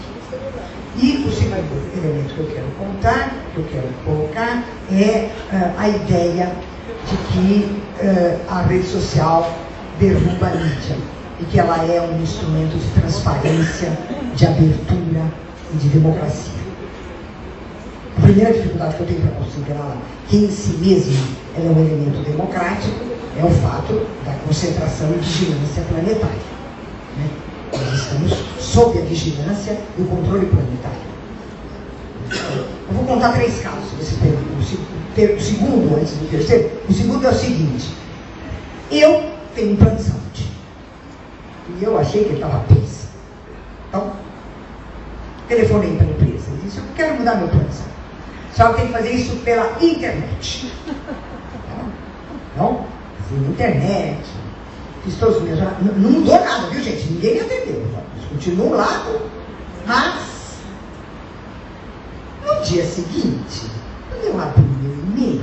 E o segundo elemento que eu quero contar, que eu quero colocar, é a ideia de que a rede social derruba a mídia e que ela é um instrumento de transparência, de abertura e de democracia. A primeira dificuldade que eu tenho para considerá-la, que em si mesma ela é um elemento democrático, é o fato da concentração e vigilância planetária. Né? Nós estamos sob a vigilância e o controle planetário. Eu vou contar 3 casos, se você permite. O segundo, antes do terceiro, o segundo é o seguinte. Eu tenho um plano de saúde. E eu achei que ele estava péssimo. Então, telefonei para a empresa e disse, eu quero mudar meu plano de saúde. Só tem que fazer isso pela internet. Não? Fui na internet, fiz todos os meus... Não mudou nada, viu, gente? Ninguém me atendeu. Eles continuam lá, mas... No dia seguinte, quando eu abri meu e-mail,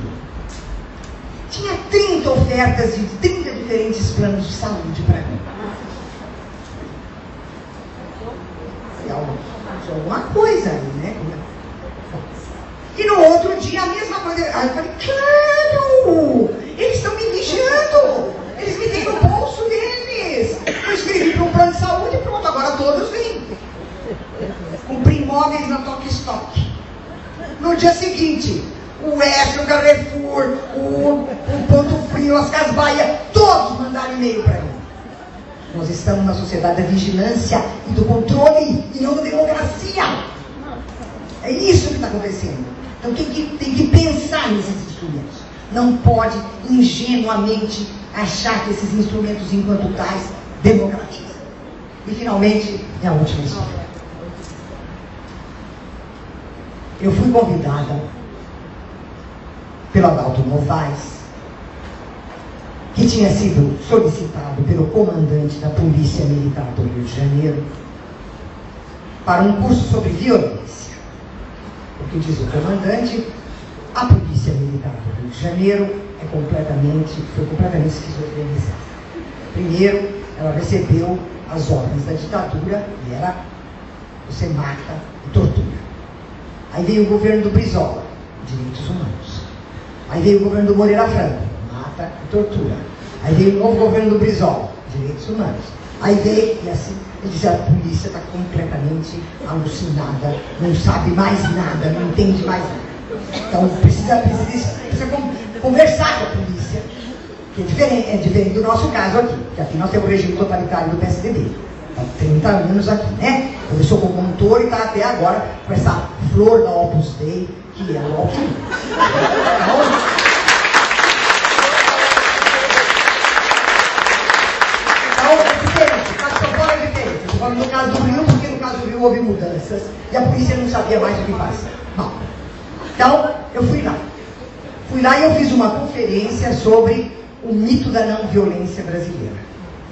tinha 30 ofertas de 30 diferentes planos de saúde para mim. Alguma coisa aí, né? E no outro dia a mesma coisa. Aí eu falei, claro! Eles estão me vigiando! Eles me têm no bolso deles! Eu escrevi para um plano de saúde e pronto, agora todos vêm. Cumpri imóveis na Toque Stock. No dia seguinte, o Oeste, o Carrefour, o Ponto Frio, as Casas Bahia, todos mandaram e-mail para mim. Nós estamos na sociedade da vigilância e do controle e não da democracia. É isso que está acontecendo. Então tem que pensar nesses instrumentos. Não pode ingenuamente achar que esses instrumentos, enquanto tais, democratizam. E finalmente, minha última história. Eu fui convidada pelo Adalto Novaes, que tinha sido solicitado pelo comandante da Polícia Militar do Rio de Janeiro para um curso sobre violência. Porque diz o comandante, a Polícia Militar do Rio de Janeiro foi completamente esquizofrenizada. Primeiro, ela recebeu as ordens da ditadura e era: você mata e tortura. Aí veio o governo do Brizola, direitos humanos. Aí veio o governo do Moreira Franco, mata e tortura. Aí veio o novo governo do Brizola, direitos humanos. Aí veio, e assim, ele disse: a polícia está completamente alucinada, não sabe mais nada, não entende mais nada. Então precisa conversar com a polícia, que é diferente do nosso caso aqui, porque aqui nós temos o regime totalitário do PSDB. Há 30 anos aqui, né? Começou com o Montoro e está até agora com essa flor da Opus Dei, que é o Alckmin. Então é diferente, o caso de São Paulo é diferente. Eu estou falando do caso do Rio, porque no caso do Rio houve mudanças e a polícia não sabia mais o que fazer. Bom, então eu fui lá. Fui lá e eu fiz uma conferência sobre o mito da não violência brasileira,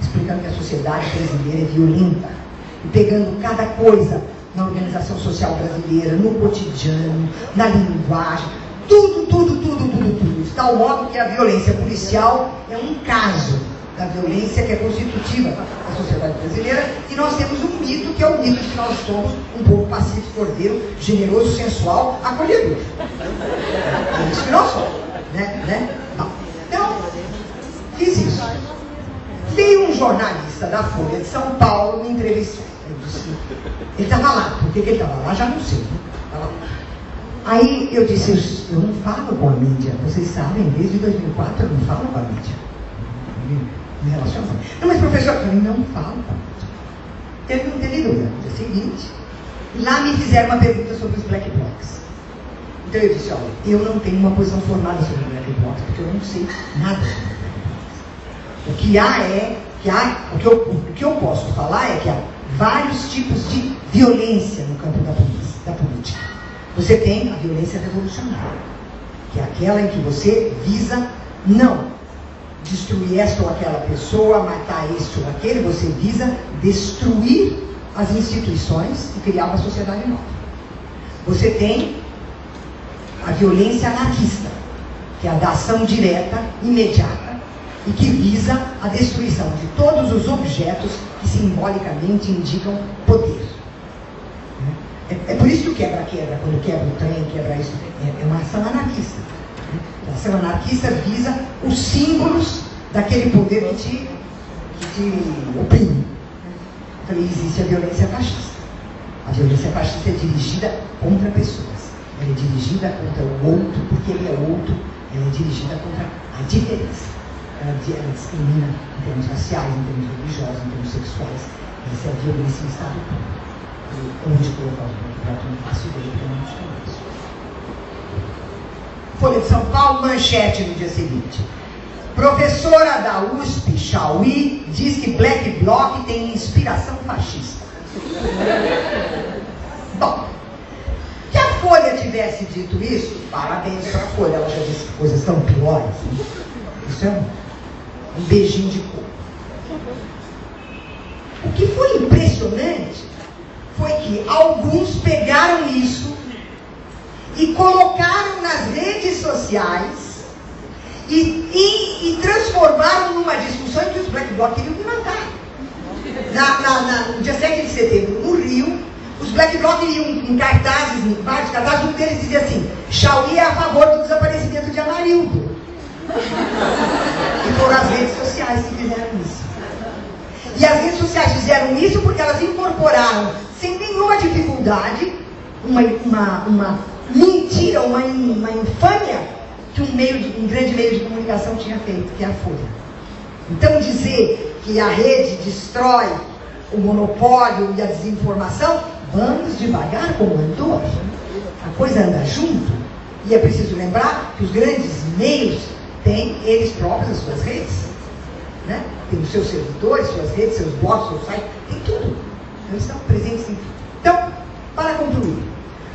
explicando que a sociedade brasileira é violenta, e pegando cada coisa na organização social brasileira, no cotidiano, na linguagem, tudo. De tal modo que a violência policial é um caso da violência que é constitutiva da sociedade brasileira, e nós temos um mito, que é o mito de que nós somos um povo pacífico, ordeiro, generoso, sensual, acolhedor. É isso que nós somos, né? Então, fiz isso. Veio um jornalista da Folha de São Paulo me entrevistou. Ele estava lá. Por que ele estava lá? Já não sei. Né? Aí eu disse: eu não falo com a mídia. Vocês sabem, desde 2004 eu não falo com a mídia. Me relaciono. Não, mas professor, eu não falo com a mídia. Ele não teve dúvida. No dia seguinte, lá me fizeram uma pergunta sobre os black blocs. Então eu disse: olha, eu não tenho uma posição formada sobre black blocs, porque eu não sei nada sobre black blocs. O que eu posso falar é que há vários tipos de violência no campo da política. Você tem a violência revolucionária, que é aquela em que você visa não destruir esta ou aquela pessoa, matar este ou aquele, você visa destruir as instituições e criar uma sociedade nova. Você tem a violência anarquista, que é a da ação direta, imediata, e que visa a destruição de todos os objetos que simbolicamente indicam poder. É por isso que o quebra-quebra, quando quebra o trem, quebra isso, é uma ação anarquista. A ação anarquista visa os símbolos daquele poder que te oprime. Então existe a violência fascista. A violência fascista é dirigida contra pessoas. Ela é dirigida contra o outro, porque ele é outro. Ela é dirigida contra a diferença. Ela discrimina em termos raciais, em termos religiosos, em termos sexuais. Essa é a violência em estado público. Onde colocar os black blocs não faço ideia, porque eu não estou nisso. Folha de São Paulo, manchete no dia seguinte. Professora da USP, Chauí, diz que black bloc tem inspiração fascista. Bom, se a Folha tivesse dito isso, parabéns para a Folha, ela já disse coisas tão piores. Né? Isso é um beijinho de coco. O que foi impressionante foi que alguns pegaram isso e colocaram nas redes sociais e transformaram numa discussão em que os black blocs queriam me matar. No dia 7 de setembro, no Rio, os black blocs iam em cartazes, em vários cartazes, um deles dizia assim: Chauí é a favor do desaparecimento de Amarildo. E foram as redes sociais que fizeram isso. E as redes sociais fizeram isso porque elas incorporaram, sem nenhuma dificuldade, uma mentira, uma infâmia que um grande meio de comunicação tinha feito, que é a Folha. Então dizer que a rede destrói o monopólio e a desinformação, vamos devagar como andou. A coisa anda junto. E é preciso lembrar que os grandes meios têm eles próprios as suas redes. Né? Tem os seus servidores, suas redes, seus blogs, seus sites, tem tudo. Eles estão presentes em tudo. Então, para concluir,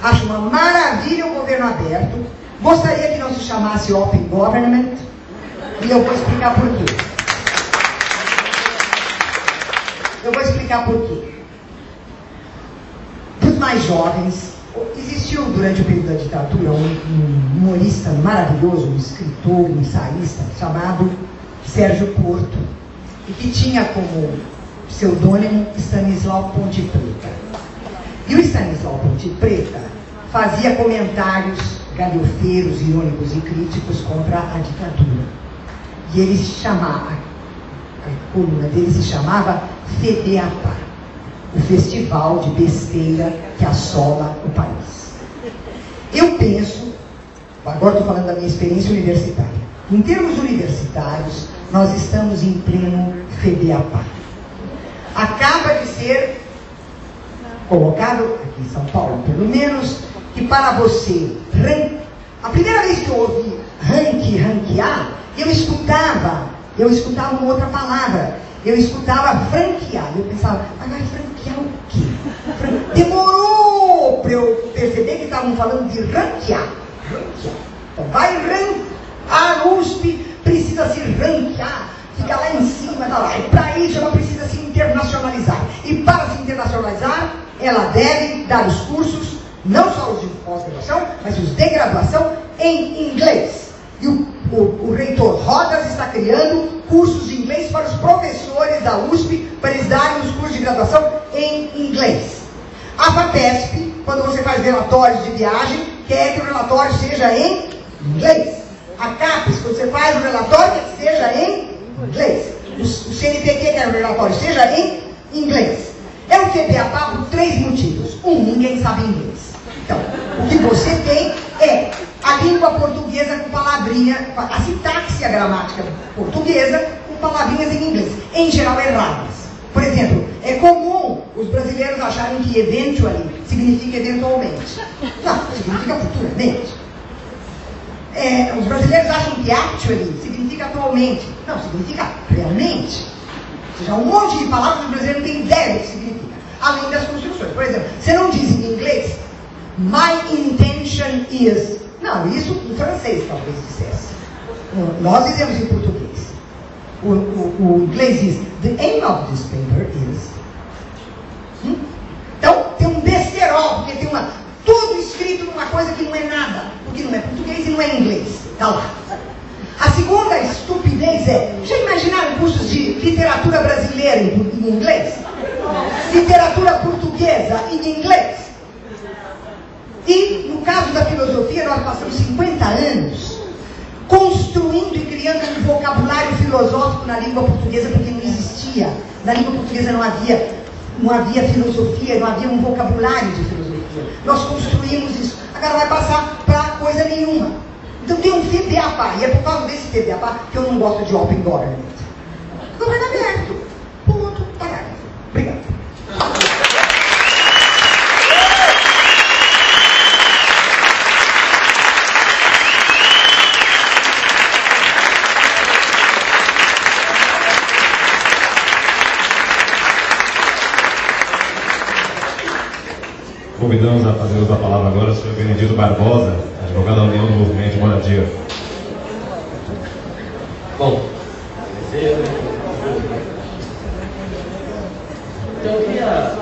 acho uma maravilha o governo aberto. Gostaria que não se chamasse Open Government. E eu vou explicar por quê. Para os mais jovens, existiu durante o período da ditadura um humorista maravilhoso, um escritor, um ensaísta, chamado Sérgio Porto, e que tinha como pseudônimo Stanislau Ponte Preta. E o Stanislau Ponte Preta fazia comentários galhofeiros, irônicos e críticos contra a ditadura. E ele se chamava, a coluna dele se chamava FEBEAPA, o festival de besteira que assola o país. Eu penso, agora estou falando da minha experiência universitária, em termos universitários, nós estamos em pleno FEBEAPA. Acaba de ser colocado, aqui em São Paulo pelo menos, que para você, a primeira vez que eu ouvi ranquear, eu escutava uma outra palavra. Eu escutava franquear. Eu pensava, mas vai franquear o quê? Demorou para eu perceber que estavam falando de ranquear. Então, a USP precisa se ranquear, fica lá em cima, tá lá. E para isso ela precisa se internacionalizar. E para se internacionalizar, ela deve dar os cursos, não só os de pós-graduação, mas os de graduação em inglês. E o reitor Rodas está criando cursos de inglês para os professores da USP, para eles darem os cursos de graduação em inglês. A FAPESP, quando você faz relatórios de viagem, quer que o relatório seja em inglês. A CAPES, quando você faz o relatório, seja em inglês. O CNPq quer que o relatório seja em inglês. É o FEBEAPA por 3 motivos. Ninguém sabe inglês. Então, o que você tem é a língua portuguesa com palavrinha, a sintaxe e a gramática portuguesa com palavrinhas em inglês, em geral erradas. Por exemplo, é comum os brasileiros acharem que eventually significa eventualmente. Não, significa futuramente. Os brasileiros acham que actually significa atualmente. Não, significa realmente. Ou seja, um monte de palavras que o brasileiro não tem ideia do que significa, além das construções. Por exemplo, você não diz em inglês, my intention is. Não, isso em francês talvez dissesse. Nós dizemos em português. O inglês diz, the aim of this paper is. Então, tem um besterol, porque tem tudo escrito numa coisa que não é nada, porque não é português e não é inglês. Está lá. A segunda estupidez já imaginaram cursos de literatura brasileira em inglês? Literatura portuguesa em inglês? E, no caso da filosofia, nós passamos 50 anos construindo e criando um vocabulário filosófico na língua portuguesa, porque não existia. Na língua portuguesa não havia filosofia, não havia um vocabulário de filosofia. Nós construímos isso. Agora vai passar para coisa nenhuma. Então tem um FEBEAPA, e é por causa desse FEBEAPA que eu não gosto de Open Government. Governo aberto. Ponto. Parágrafo. Obrigado. Convidamos a fazer uso da palavra agora o senhor Benedito Barbosa, advogado da União do Movimento de Moradia. Bom, então eu queria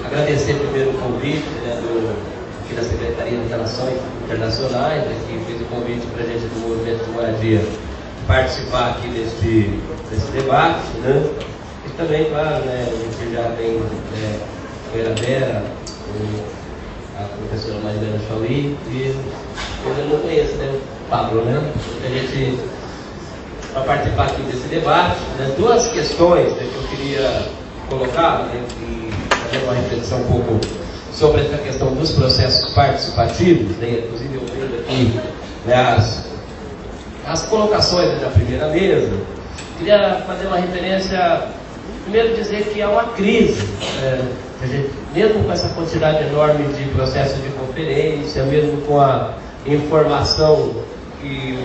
agradecer primeiro o convite aqui da Secretaria de Relações Internacionais, que fez o convite para a gente do Movimento de Moradia participar aqui desse debate, né? E também, claro, né, a gente já tem a Vera, a professora Marilena Chauí, e eu não conheço, né, o Pablo, né? A gente, para participar aqui desse debate, né, 2 questões, né, que eu queria colocar, né, e fazer uma reflexão um pouco sobre essa questão dos processos participativos, né, inclusive eu vejo aqui, né, as colocações da primeira mesa, queria fazer uma referência, primeiro dizer que há uma crise, mesmo com essa quantidade enorme de processos de conferência, mesmo com a informação que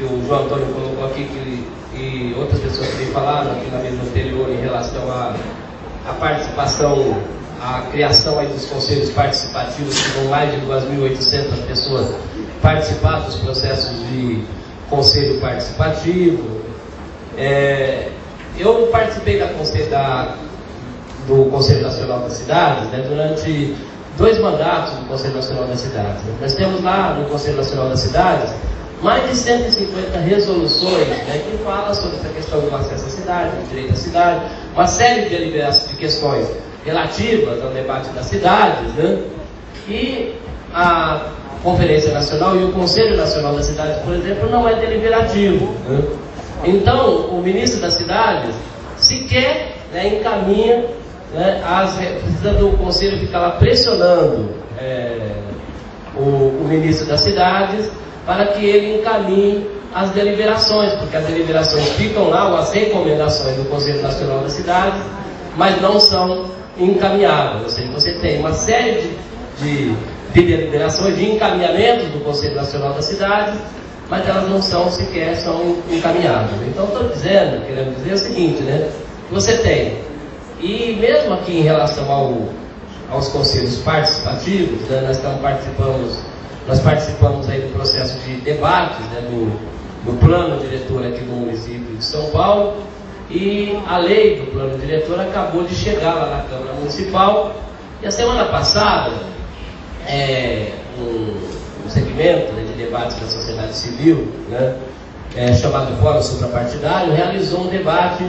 o João Antônio colocou aqui, e outras pessoas também falaram aqui na mesa anterior em relação à participação, à criação aí dos conselhos participativos, que vão mais de 2.800 pessoas participar dos processos de conselho participativo. Eu participei do Conselho Nacional das Cidades, né, durante 2 mandatos do Conselho Nacional das Cidades. Nós temos lá no Conselho Nacional das Cidades mais de 150 resoluções, né, que falam sobre essa questão do acesso à cidade, do direito à cidade, uma série de questões relativas ao debate das cidades, né, e a Conferência Nacional e o Conselho Nacional das Cidades, por exemplo, não é deliberativo, né? Então, o ministro das Cidades sequer, né, encaminha, né, precisa do Conselho ficar lá pressionando o ministro das Cidades para que ele encaminhe as deliberações, porque as deliberações ficam lá, ou as recomendações do Conselho Nacional das Cidades, mas não são encaminhadas. Ou seja, você tem uma série de deliberações, de encaminhamentos do Conselho Nacional das Cidades, mas elas não são sequer encaminhadas. Então, estou querendo dizer o seguinte, né? Você tem, e mesmo aqui em relação aos conselhos participativos, né, nós participamos aí do processo de debates, né, do plano diretor aqui no município de São Paulo, e a lei do plano diretor acabou de chegar lá na Câmara Municipal, e a semana passada, um segmento, né, de debates da sociedade civil, né, chamado Fórum Suprapartidário, realizou um debate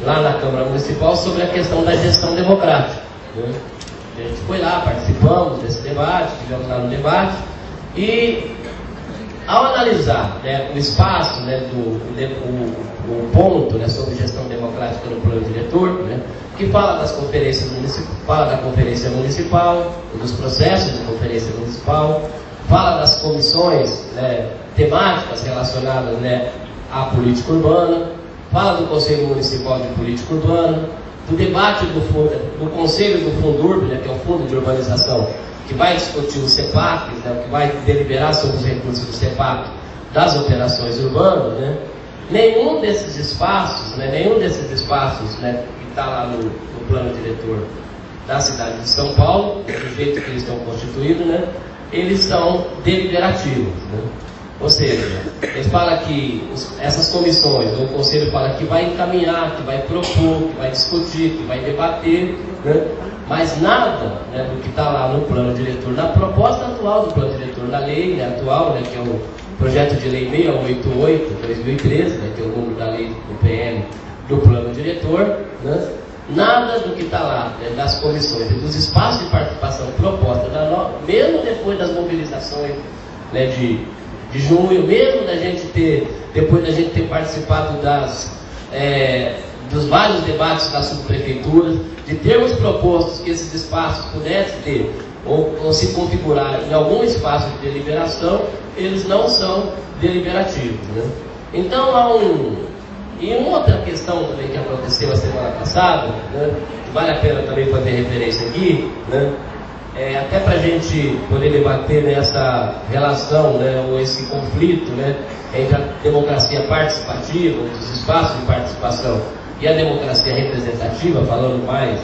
lá na Câmara Municipal sobre a questão da gestão democrática, né? A gente foi lá, participamos desse debate, tivemos lá no debate, e ao analisar, né, o espaço, né, o ponto, né, sobre gestão democrática no plano diretor, né, que fala das conferências municipais, fala da conferência municipal, dos processos de conferência municipal, fala das comissões, né, temáticas relacionadas, né, à política urbana, fala do Conselho Municipal de Política Urbana, do debate do Conselho do Fundurb, né, que é o Fundo de Urbanização, que vai discutir os CEPACs, né, que vai deliberar sobre os recursos do CEPAC das operações urbanas, né. Nenhum desses espaços, né, né, que está lá no plano diretor da cidade de São Paulo, do jeito que eles estão constituídos, né, eles são deliberativos, né? Ou seja, eles falam que essas comissões, o Conselho fala que vai encaminhar, que vai propor, que vai discutir, que vai debater, né? Mas nada, né, do que está lá no plano diretor, na proposta atual do plano diretor, na lei, né, atual, né, que é o projeto de lei 688/2013, né, que é o número da lei do PL do plano diretor, né? Nada do que está lá, né, das comissões e dos espaços de participação proposta, mesmo depois das mobilizações, né, de junho, mesmo depois da gente ter participado dos vários debates das subprefeituras, de termos propostos que esses espaços pudessem ter ou se configurar em algum espaço de deliberação, eles não são deliberativos, né? Então e uma outra questão também que aconteceu a semana passada, né, que vale a pena também fazer referência aqui, né, até para a gente poder debater nessa relação, né, ou esse conflito, né, entre a democracia participativa, os espaços de participação, e a democracia representativa, falando mais,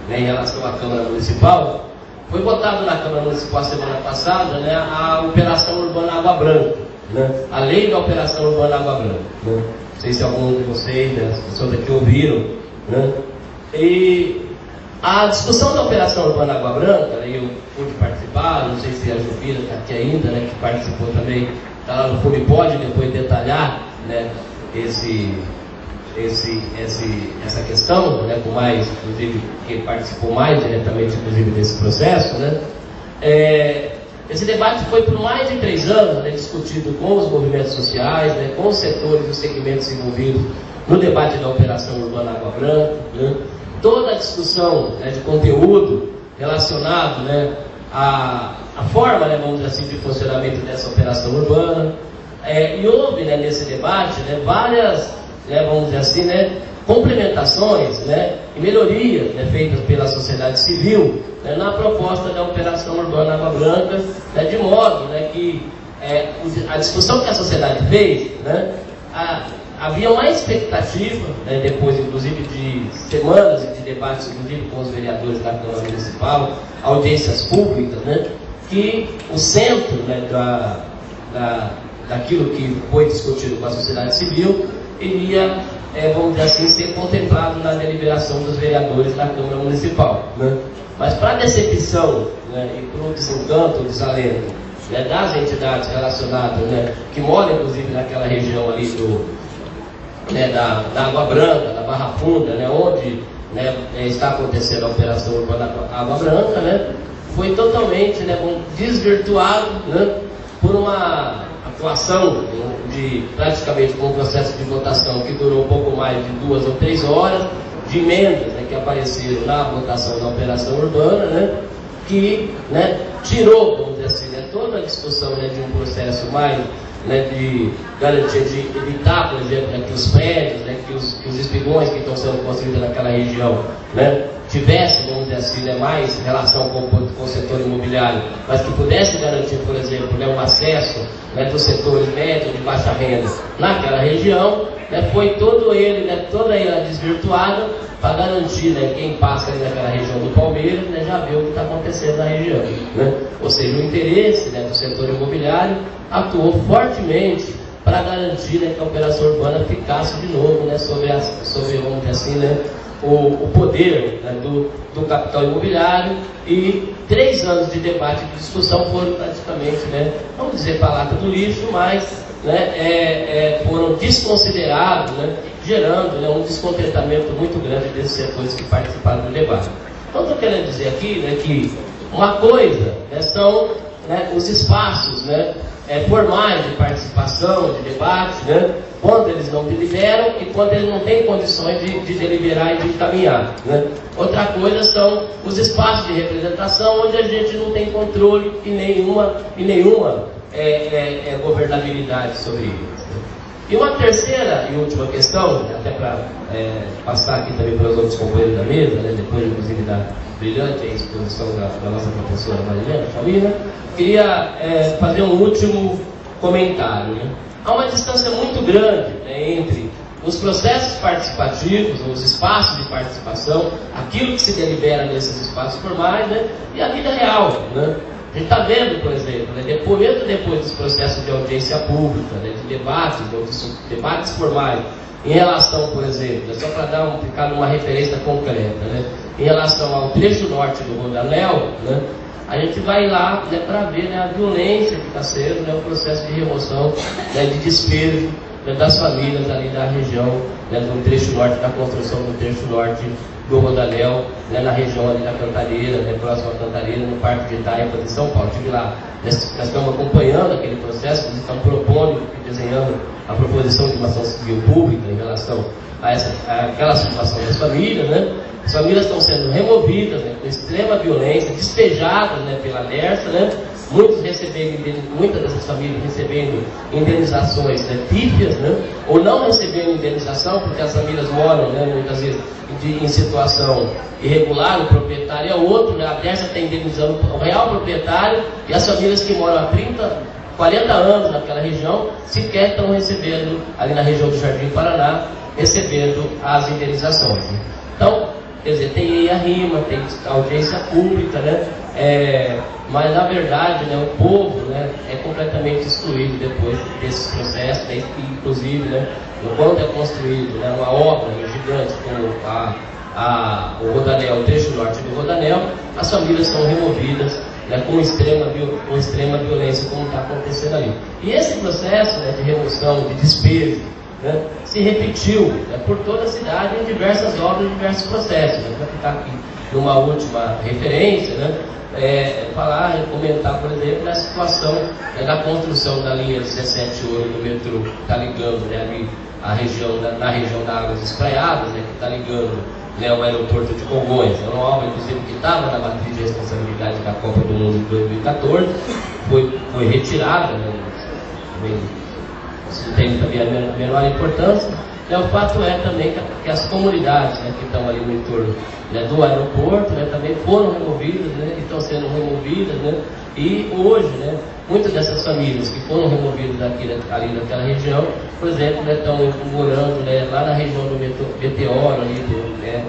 né, em relação à Câmara Municipal. Foi votado na Câmara Municipal semana passada, né, a Operação Urbana Água Branca, né, a lei da Operação Urbana Água Branca, né. Não sei se algum de vocês, né, as pessoas aqui ouviram, né, e a discussão da Operação Urbana Água Branca, né, eu pude participar, não sei se a Jubila está aqui ainda, né, que participou também, está lá no fundo e pode depois detalhar, né, essa questão, né, com mais, inclusive, quem participou mais diretamente, inclusive, desse processo, né. Esse debate foi por mais de 3 anos, né, discutido com os movimentos sociais, né, com os setores e os segmentos envolvidos no debate da Operação Urbana Água Branca, né. Toda a discussão, né, de conteúdo relacionado, né, à forma, né, vamos dizer assim, de funcionamento dessa operação urbana. E houve, né, nesse debate, né, várias né, vamos dizer assim, né, complementações, né, e melhorias, né, feitas pela sociedade civil, né, na proposta da Operação Urbana Água Branca, né, de modo, né, que a discussão que a sociedade fez, né, havia uma expectativa, né, depois inclusive de semanas de debates, inclusive com os vereadores da Câmara Municipal, audiências públicas, né, que o centro, né, daquilo que foi discutido com a sociedade civil iria, vamos dizer assim, ser contemplado na deliberação dos vereadores da Câmara Municipal, né. Mas para a decepção, né, e para o desencanto, o desalento, né, das entidades relacionadas, né, que moram inclusive naquela região ali né, da Água Branca, da Barra Funda, né, onde, né, está acontecendo a Operação Urbana Água Branca, né, foi totalmente, né, desvirtuado, né, por uma atuação de praticamente com um processo de votação que durou um pouco mais de 2 ou 3 horas, de emendas, né, que apareceram na votação da Operação Urbana, né, que, né, tirou, vamos dizer assim, né, toda a discussão, né, de um processo mais, né, de garantia de evitar, por exemplo, né, que os prédios, né, que os espigões que estão sendo construídos naquela região, né, tivessem, vamos dizer assim, né, mais relação com o setor imobiliário, mas que pudesse garantir, por exemplo, né, um acesso, né, dos setores médios de baixa renda naquela região, né, foi toda ela desvirtuada para garantir, né, quem passa ali naquela região do Palmeiras, né, já vê o que está acontecendo na região, né? Ou seja, o interesse, né, do setor imobiliário atuou fortemente para garantir, né, que a Operação Urbana ficasse de novo, né, sobre vamos dizer assim, né, o poder, né, do capital imobiliário, e 3 anos de debate e de discussão foram praticamente, né, vamos dizer para a lata do lixo, mas, né, foram desconsiderados, né, gerando, né, um descontentamento muito grande desses setores que participaram do debate. Então, estou querendo dizer aqui, né, que uma coisa, né, são, né, os espaços, né, formais de participação, de debate, né, quando eles não deliberam e quando eles não têm condições de deliberar e de encaminhar, né. Outra coisa são os espaços de representação, onde a gente não tem controle e nenhuma governabilidade sobre isso. E uma terceira e última questão, até para passar aqui também para os outros companheiros da mesa, né, depois inclusive da brilhante exposição da nossa professora Marilena Família, queria fazer um último comentário, né. Há uma distância muito grande, né, entre os processos participativos, os espaços de participação, aquilo que se delibera nesses espaços formais, né, e a vida real, né. A gente está vendo, por exemplo, né, mesmo depois dos processos de audiência pública, né, de debates formais, em relação, por exemplo, só para ficar numa referência concreta, né, em relação ao trecho norte do Rodanel, né, a gente vai lá, né, para ver, né, a violência que está sendo, né, o processo de remoção, né, de despejo, né, das famílias ali da região, né, do trecho norte, da construção do trecho norte do Rodanel, né, na região ali da Cantareira, né, próximo à Cantareira, no Parque de Itaipa de São Paulo. Estive lá, nós estamos acompanhando aquele processo, nós estamos propondo e desenhando a proposição de uma ação civil pública em relação àquela situação das famílias, né. As famílias estão sendo removidas, né, com extrema violência, despejadas, né, pela Dersa, né, muitas dessas famílias recebendo indenizações, né, pífias, né, ou não recebendo indenização, porque as famílias moram, né, muitas vezes em situação irregular, o proprietário é outro, né, a Dersa está indenizando o real proprietário, e as famílias que moram há 30, 40 anos naquela região sequer estão recebendo, ali na região do Jardim Paraná, recebendo as indenizações. Então, quer dizer, tem aí a rima, tem a audiência pública, né, mas na verdade, né, o povo, né, é completamente excluído depois desses processos, né, inclusive, né, enquanto é construído, né, uma obra, né, gigante como o Rodanel, o trecho norte do Rodanel, as famílias são removidas, né, com extrema violência, como está acontecendo ali. E esse processo, né, de remoção, de despejo, né, se repetiu, né, por toda a cidade em diversas obras, em diversos processos. Né, para ficar aqui numa última referência, né, comentar, por exemplo, da situação, né, da construção da linha 17 Ouro do metrô, que está ligando, né, ali na região da Águas Espraiadas, né, que está ligando, né, o aeroporto de Congonhas. É uma obra, inclusive, que estava na matriz de responsabilidade da Copa do Mundo de 2014, foi retirada, né, isso tem também a menor importância. O fato é também que as comunidades, né, que estão ali no entorno, né, do aeroporto, né, também foram removidas, né, e estão sendo removidas, né, e hoje, né, muitas dessas famílias que foram removidas ali daquela região, por exemplo, né, estão morando, né, lá na região do Meteoro, ali, né,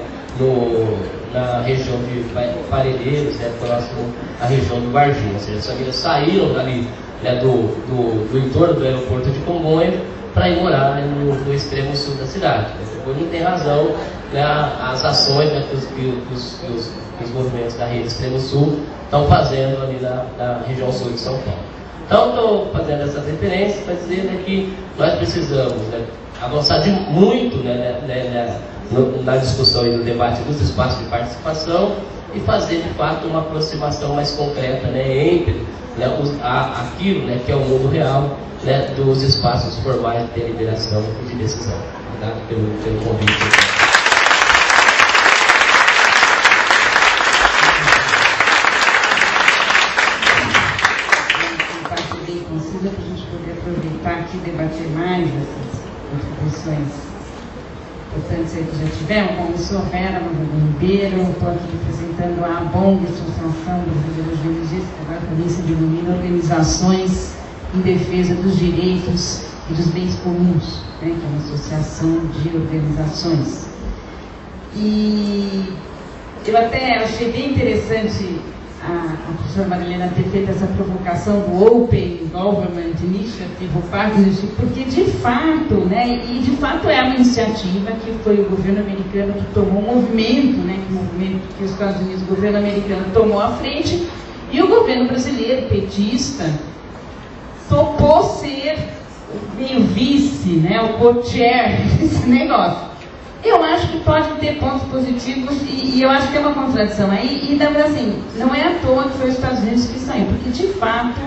na região de Parelheiros, né, próximo à região do Varginha. Ou seja, as famílias saíram dali, né, do entorno do aeroporto de Congonhas para ir morar, né, no extremo sul da cidade. Depois não tem razão, né, as ações, né, que os movimentos da rede extremo sul estão fazendo ali na região sul de São Paulo. Então, estou fazendo essas referências para dizer, né, que nós precisamos, né, avançar muito, né, na discussão e no debate dos espaços de participação e fazer, de fato, uma aproximação mais concreta, né, entre, né, aquilo, né, que é o mundo real, né, dos espaços formais de deliberação e de decisão. Obrigado pelo convite. Bem concisa para a gente poder aproveitar aqui e debater mais essas contribuições importantes aí que já tivemos. Como sou Vera Ribeiro, estou aqui representando a ABONG, Associação Brasileira de Energia, que agora também se denomina Organizações em Defesa dos Direitos e dos Bens Comuns, né, que é uma associação de organizações. E eu até achei bem interessante a professora Marilena ter feito essa provocação do Open Government Initiative, o Partnership, porque de fato, né, e de fato é uma iniciativa que foi o governo americano que tomou um movimento, né, que os Estados Unidos, o governo americano tomou à frente, e o governo brasileiro, petista, topou ser meio vice, né, o co-chair desse negócio. Eu acho que pode ter pontos positivos e eu acho que é uma contradição aí. E assim, não é à toa que foi os Estados Unidos que saiu, porque de fato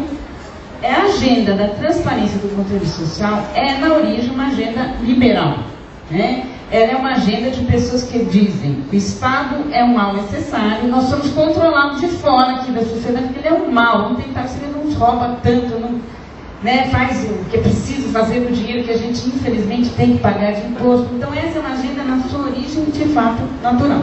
a agenda da transparência do controle social é na origem uma agenda liberal, né? Ela é uma agenda de pessoas que dizem que o Estado é um mal necessário, nós somos controlados de fora aqui da sociedade, porque ele é um mal, vamos tentar, se ele não nos rouba tanto, não, né, faz o que é preciso fazer com o dinheiro que a gente infelizmente tem que pagar de imposto. Então essa é uma agenda na sua origem de fato natural,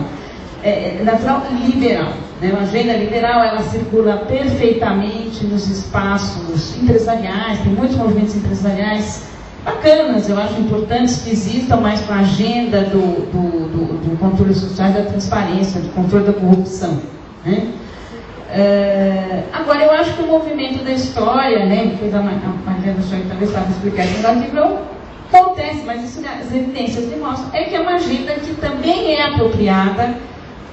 natural liberal, né? Uma agenda liberal, ela circula perfeitamente nos espaços empresariais, tem muitos movimentos empresariais bacanas, eu acho importantes que existam, mas com a agenda do controle social e da transparência, do controle da corrupção, né? Agora, eu acho que o movimento da história, né, depois a Mariana Schoit talvez estava explicando no livro, acontece, mas isso as evidências demonstram, é que é uma agenda que também é apropriada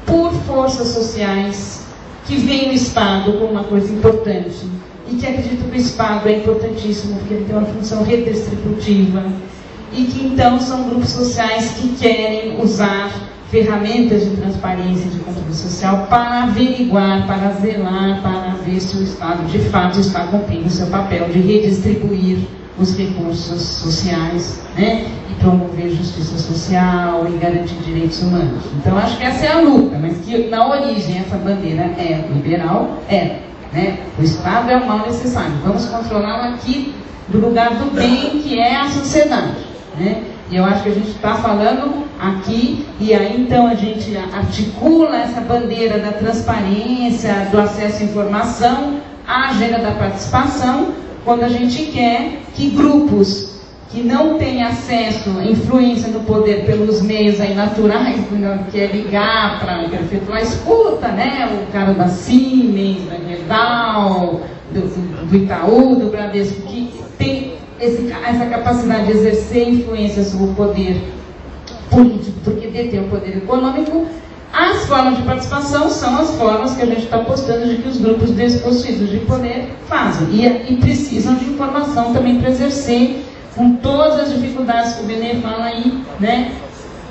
por forças sociais que veem o Estado como uma coisa importante e que acreditam que o Estado é importantíssimo porque ele tem uma função redistributiva e que então são grupos sociais que querem usar ferramentas de transparência e de controle social para averiguar, para zelar, para ver se o Estado de fato está cumprindo o seu papel de redistribuir os recursos sociais, né, e promover justiça social e garantir direitos humanos. Então acho que essa é a luta, mas que na origem essa bandeira é liberal, né, o Estado é o mal necessário, vamos controlá-lo aqui do lugar do bem que é a sociedade, né? E eu acho que a gente está falando aqui, e aí então a gente articula essa bandeira da transparência, do acesso à informação, à agenda da participação, quando a gente quer que grupos que não têm acesso à influência no poder pelos meios aí naturais, que é ligar para efetuar escuta, né? O cara da Siemens, da Gerdau, do Itaú, do Bradesco, que tem essa capacidade de exercer influência sobre o poder político, porque detém o poder econômico, as formas de participação são as formas que a gente está postando de que os grupos despossuídos de poder fazem. E precisam de informação também para exercer, com todas as dificuldades que o Benê fala aí, né,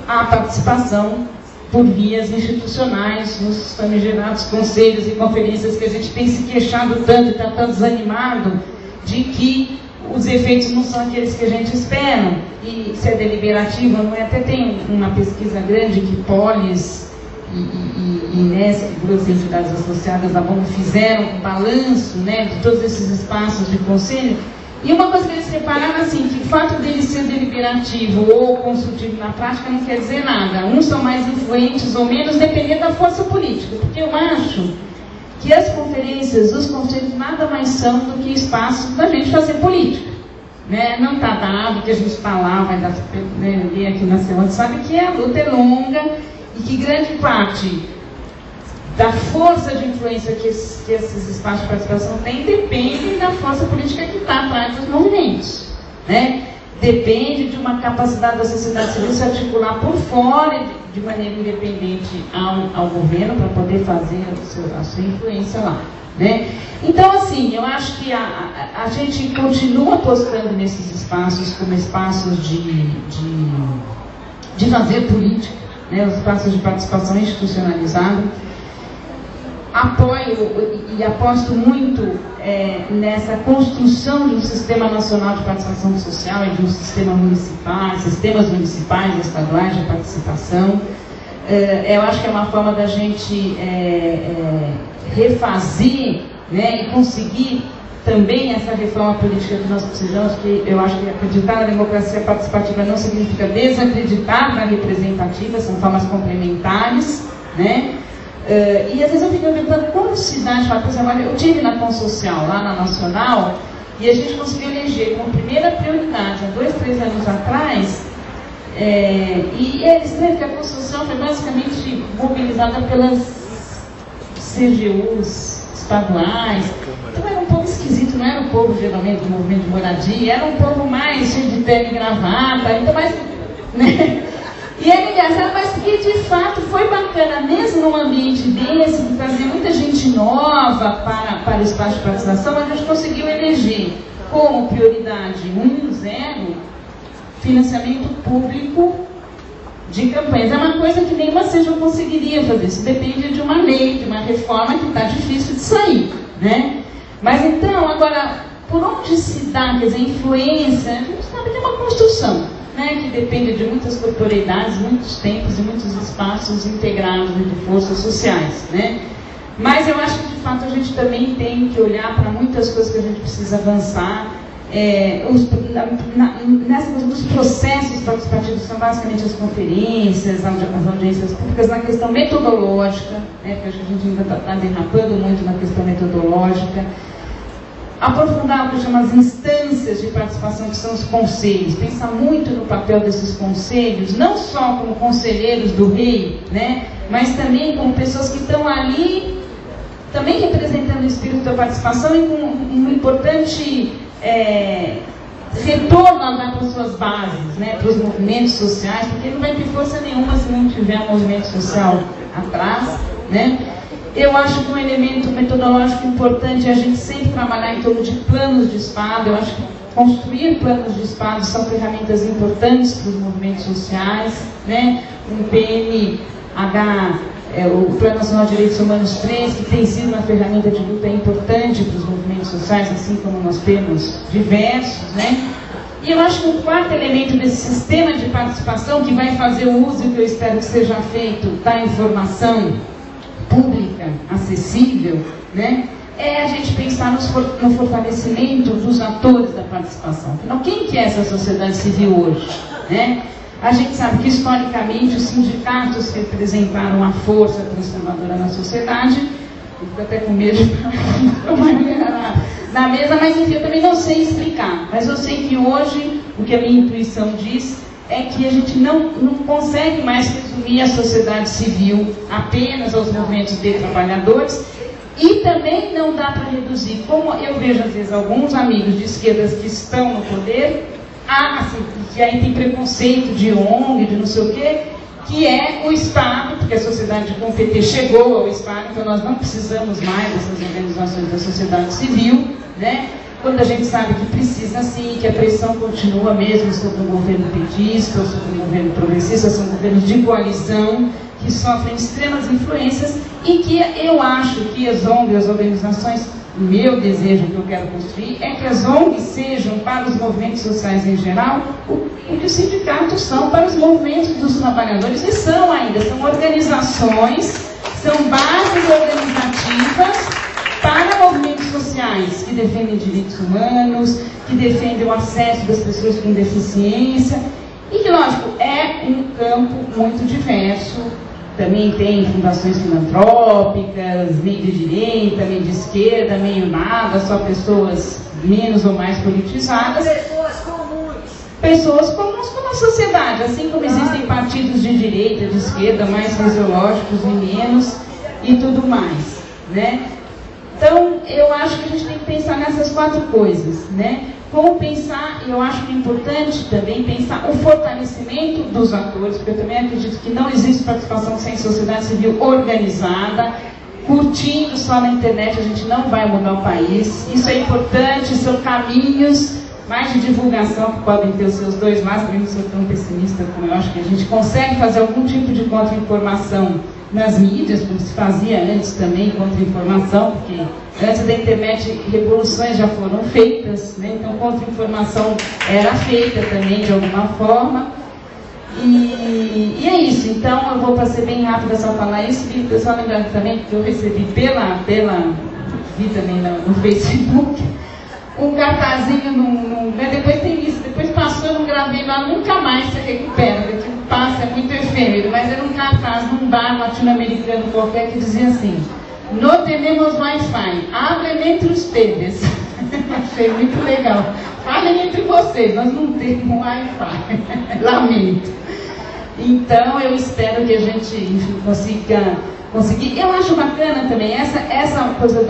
a participação por vias institucionais, nos famigerados conselhos e conferências que a gente tem se queixado tanto e está tão desanimado de que os efeitos não são aqueles que a gente espera, e se é deliberativa, não é? Até tem uma pesquisa grande que Polis e Inés, duas entidades associadas da BOM, fizeram um balanço, né, de todos esses espaços de conselho, e uma coisa que eles repararam assim, que fato dele ser deliberativo ou consultivo na prática não quer dizer nada. Uns são mais influentes ou menos, dependendo da força política. Porque eu acho que as conferências, os conselhos, nada mais são do que espaços da gente fazer política. Né? Não está dado que a gente está lá, vai dar, né, aqui na semana, sabe que a luta é longa e que grande parte da força de influência que esses espaços de participação têm depende da força política que está atrás dos movimentos. Né? Depende de uma capacidade da sociedade civil se articular por fora, de maneira independente ao governo, para poder fazer a sua influência lá. Né? Então, assim, eu acho que a gente continua apostando nesses espaços como espaços de fazer política, né? Os espaços de participação institucionalizada. Apoio e aposto muito nessa construção de um sistema nacional de participação social e de um sistema municipal, sistemas municipais e estaduais de participação. Eu acho que é uma forma da gente refazer, né, e conseguir também essa reforma política que nós precisamos, que eu acho que acreditar na democracia participativa não significa desacreditar na representativa, são formas complementares, né? E às vezes eu fico perguntando como se dá, por exemplo, eu estive na Consocial, lá na Nacional, e a gente conseguiu eleger como primeira prioridade, há 2, 3 anos atrás, e eles disseram que a Consocial foi basicamente mobilizada pelas CGUs estaduais. Então era um povo esquisito, não era o povo geralmente do movimento de moradia, era um povo mais cheio de terno e gravata, então mais, né? E é engraçado, mas que de fato foi bacana, mesmo num ambiente desse, de trazer muita gente nova para o espaço de participação, mas a gente conseguiu eleger como prioridade 1, 0, financiamento público de campanhas. É uma coisa que nenhuma CGU conseguiria fazer, isso depende de uma lei, de uma reforma que está difícil de sair, né? Mas então, agora, por onde se dá, quer dizer, influência, a gente sabe que é uma construção, né, que depende de muitas corporeidades, muitos tempos e muitos espaços integrados de forças sociais, né? Mas eu acho que de fato a gente também tem que olhar para muitas coisas que a gente precisa avançar. Nos processos participativos são basicamente as conferências, as audiências públicas, na questão metodológica, né, porque acho que a gente ainda está derrapando muito na questão metodológica. Aprofundar o que chama as instâncias de participação, que são os conselhos, pensar muito no papel desses conselhos, não só como conselheiros do rei, né, mas também como pessoas que estão ali, também representando o espírito da participação e com um importante retorno a dar para as suas bases, né, para os movimentos sociais, porque não vai ter força nenhuma se não tiver um movimento social atrás, né. Eu acho que um elemento metodológico importante é a gente sempre trabalhar em torno de planos de Estado. Eu acho que construir planos de Estado são ferramentas importantes para os movimentos sociais, né? Um PNH, o Plano Nacional de Direitos Humanos 3, que tem sido uma ferramenta de luta importante para os movimentos sociais, assim como nós temos diversos, né? E eu acho que o quarto elemento desse sistema de participação, que vai fazer o uso, que eu espero que seja feito, da informação pública, acessível, né, é a gente pensar no fortalecimento dos atores da participação. Afinal, quem que é essa sociedade civil hoje? Né? A gente sabe que, historicamente, os sindicatos representaram a força transformadora na sociedade. Eu fico até com medo de falar na mesa, mas enfim, eu também não sei explicar. Mas eu sei que hoje, o que a minha intuição diz, é que a gente não consegue mais resumir a sociedade civil apenas aos movimentos de trabalhadores, e também não dá para reduzir, como eu vejo às vezes alguns amigos de esquerdas que estão no poder, assim, que aí tem preconceito de ONG, de não sei o quê, que é o Estado, porque a sociedade com o PT chegou ao Estado, então nós não precisamos mais dessas organizações da sociedade civil, né? Quando a gente sabe que precisa sim, que a pressão continua mesmo sobre o governo petista, ou sobre o governo progressista, são governos de coalizão, que sofrem extremas influências, e que eu acho que as ONGs, as organizações, o meu desejo que eu quero construir, é que as ONGs sejam para os movimentos sociais em geral, o que os sindicatos são para os movimentos dos trabalhadores, e são ainda, são organizações, são bases organizativas para movimentos sociais que defendem direitos humanos, que defendem o acesso das pessoas com deficiência, e que, lógico, é um campo muito diverso. Também tem fundações filantrópicas, meio de direita, meio de esquerda, meio nada, só pessoas menos ou mais politizadas. Pessoas comuns como a sociedade, assim como existem partidos de direita, de esquerda, mais fisiológicos e menos, e tudo mais, né? Então, eu acho que a gente tem que pensar nessas 4 coisas, né? Como pensar, eu acho que é importante também pensar o fortalecimento dos atores, porque eu também acredito que não existe participação sem sociedade civil organizada. Curtindo só na internet a gente não vai mudar o país. Isso é importante, são caminhos mais de divulgação que podem ter os seus 2 lados. Também não sou tão pessimista como eu acho que a gente consegue fazer algum tipo de contra-informação nas mídias, como se fazia antes também, contra-informação, porque antes da internet revoluções já foram feitas, né? Então contra-informação era feita também de alguma forma. E é isso. Então eu vou para bem rápido só falar isso, e só lembrar também que eu recebi vi também no Facebook um cartazinho, depois tem isso, depois passou, eu não gravei lá, nunca mais se recupera, porque o passo é muito efêmero, mas era um cartaz num bar latino-americano qualquer que dizia assim: "No tenemos Wi-Fi, hablen entre ustedes." Achei muito legal. Falem entre vocês, nós não temos Wi-Fi. Lamento. Então eu espero que a gente, enfim, consiga conseguir. Eu acho bacana também essa coisa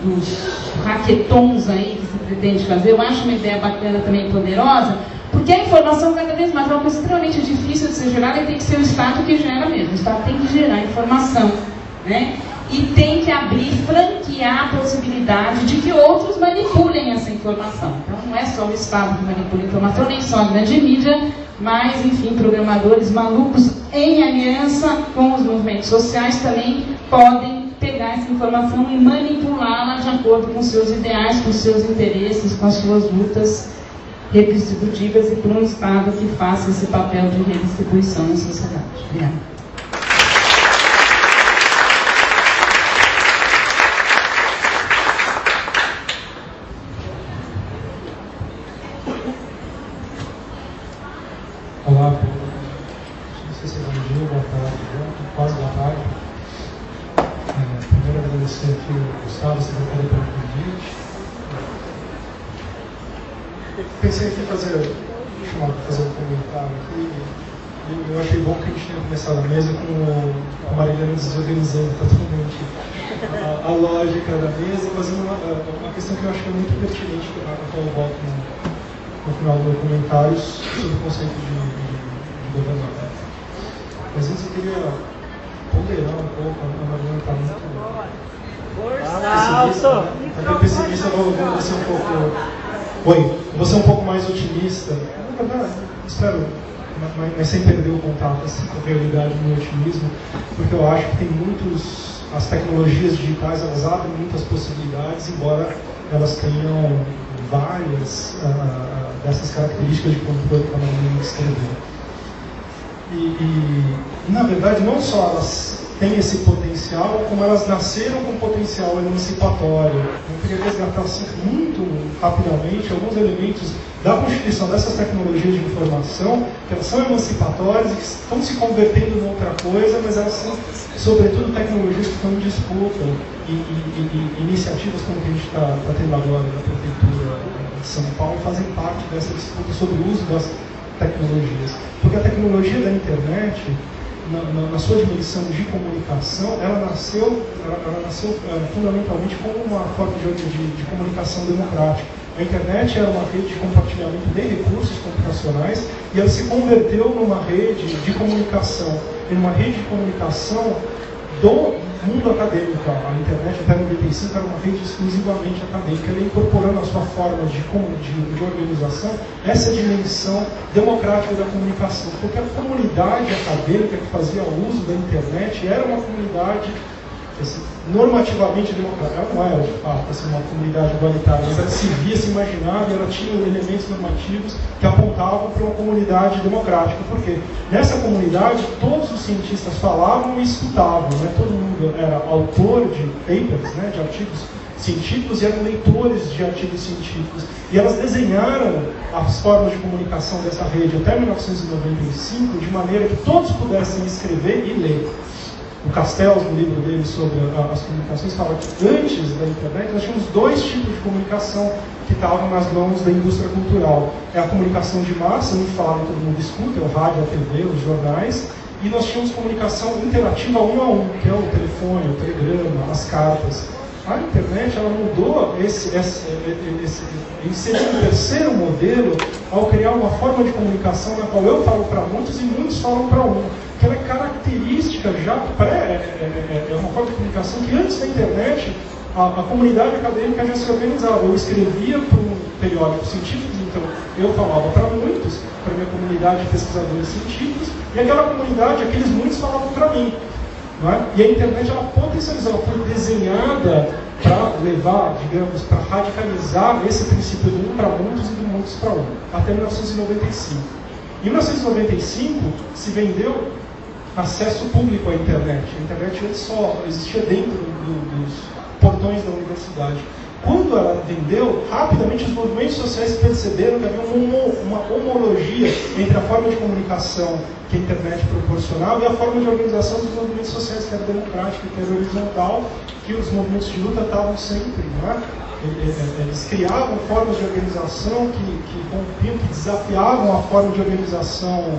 dos hackathons aí que se pretende fazer. Eu acho uma ideia bacana também, poderosa, porque a informação cada vez mais é uma coisa extremamente difícil de ser gerada, e tem que ser o Estado que gera mesmo. O Estado tem que gerar informação, né? E tem que abrir, franquear a possibilidade de que outros manipulem essa informação. Então não é só o Estado que manipula a informação, nem só a grande mídia, mas, enfim, programadores malucos em aliança com os movimentos sociais também podem pegar essa informação e manipulá-la de acordo com seus ideais, com seus interesses, com as suas lutas redistributivas, e por um Estado que faça esse papel de redistribuição na sociedade. Obrigada. Olá, não sei se é bom dia, boa tarde, quase boa tarde. Primeiro agradecer aqui o Gustavo, secretário, pelo convite. Pensei aqui fazer um comentário aqui. Eu achei bom que a gente tenha começado a mesa com a Marilena desorganizando totalmente a lógica da mesa, fazendo uma questão que eu acho que é muito pertinente, a qual eu volto no final do meu comentário, sobre o conceito de governo aberto. Mas antes eu queria ponderar um pouco, a Mariana está muito pessimista, vou ser um pouco... vou ser um pouco mais otimista. Na verdade, espero, mas sem perder o contato com a realidade do meu otimismo, porque eu acho que tem as tecnologias digitais, elas abrem muitas possibilidades, embora elas tenham várias dessas características de controle que a Mariana descreveu. E, na verdade, não só elas têm esse potencial, como elas nasceram com potencial emancipatório. Eu queria resgatar muito rapidamente alguns elementos da constituição dessas tecnologias de informação, que elas são emancipatórias e que estão se convertendo em outra coisa, mas elas são, sobretudo, tecnologias que estão em disputa, e iniciativas como que a gente está tendo agora na Prefeitura de São Paulo fazem parte dessa disputa sobre o uso das tecnologias. Porque a tecnologia da internet, na sua dimensão de comunicação, ela nasceu fundamentalmente como uma forma de comunicação democrática. A internet era uma rede de compartilhamento de recursos computacionais, e ela se converteu numa rede de comunicação, do mundo acadêmico. A internet até 95 era uma rede exclusivamente acadêmica, ela incorporando a sua forma de organização essa dimensão democrática da comunicação, porque a comunidade acadêmica que fazia uso da internet era uma comunidade normativamente democrática. Ela não era, de fato, uma comunidade igualitária, mas ela se via, se imaginava, e ela tinha elementos normativos que apontavam para uma comunidade democrática. Porque nessa comunidade todos os cientistas falavam e escutavam, né? Todo mundo era autor de papers, né? De artigos científicos e eram leitores de artigos científicos. E elas desenharam as formas de comunicação dessa rede até 1995 de maneira que todos pudessem escrever e ler. O Castells, no livro dele sobre as comunicações, fala que antes da internet nós tínhamos dois tipos de comunicação que estavam nas mãos da indústria cultural. É a comunicação de massa, não fala, todo mundo escuta, é o rádio, a TV, os jornais, e nós tínhamos comunicação interativa 1 a 1, que é o telefone, o telegrama, as cartas. A internet ela mudou inseriu um terceiro modelo ao criar uma forma de comunicação na qual eu falo para muitos e muitos falam para um, que ela é característica já é uma forma de comunicação que antes da internet a comunidade acadêmica já se organizava. Eu escrevia para um periódico científico, então eu falava para muitos, para a minha comunidade de pesquisadores científicos, e aquela comunidade, aqueles muitos falavam para mim. Não é? E a internet ela potencializou, ela foi desenhada para levar, digamos, para radicalizar esse princípio do um para muitos e do muitos para um, até 1995. Em 1995 se vendeu acesso público à internet. A internet antes só existia dentro dos portões da universidade. Quando ela vendeu, rapidamente os movimentos sociais perceberam que havia uma homologia entre a forma de comunicação que a internet proporcionava e a forma de organização dos movimentos sociais, que era democrática, que era horizontal, que os movimentos de luta estavam sempre, não é? Eles criavam formas de organização que rompiam, que desafiavam a forma de organização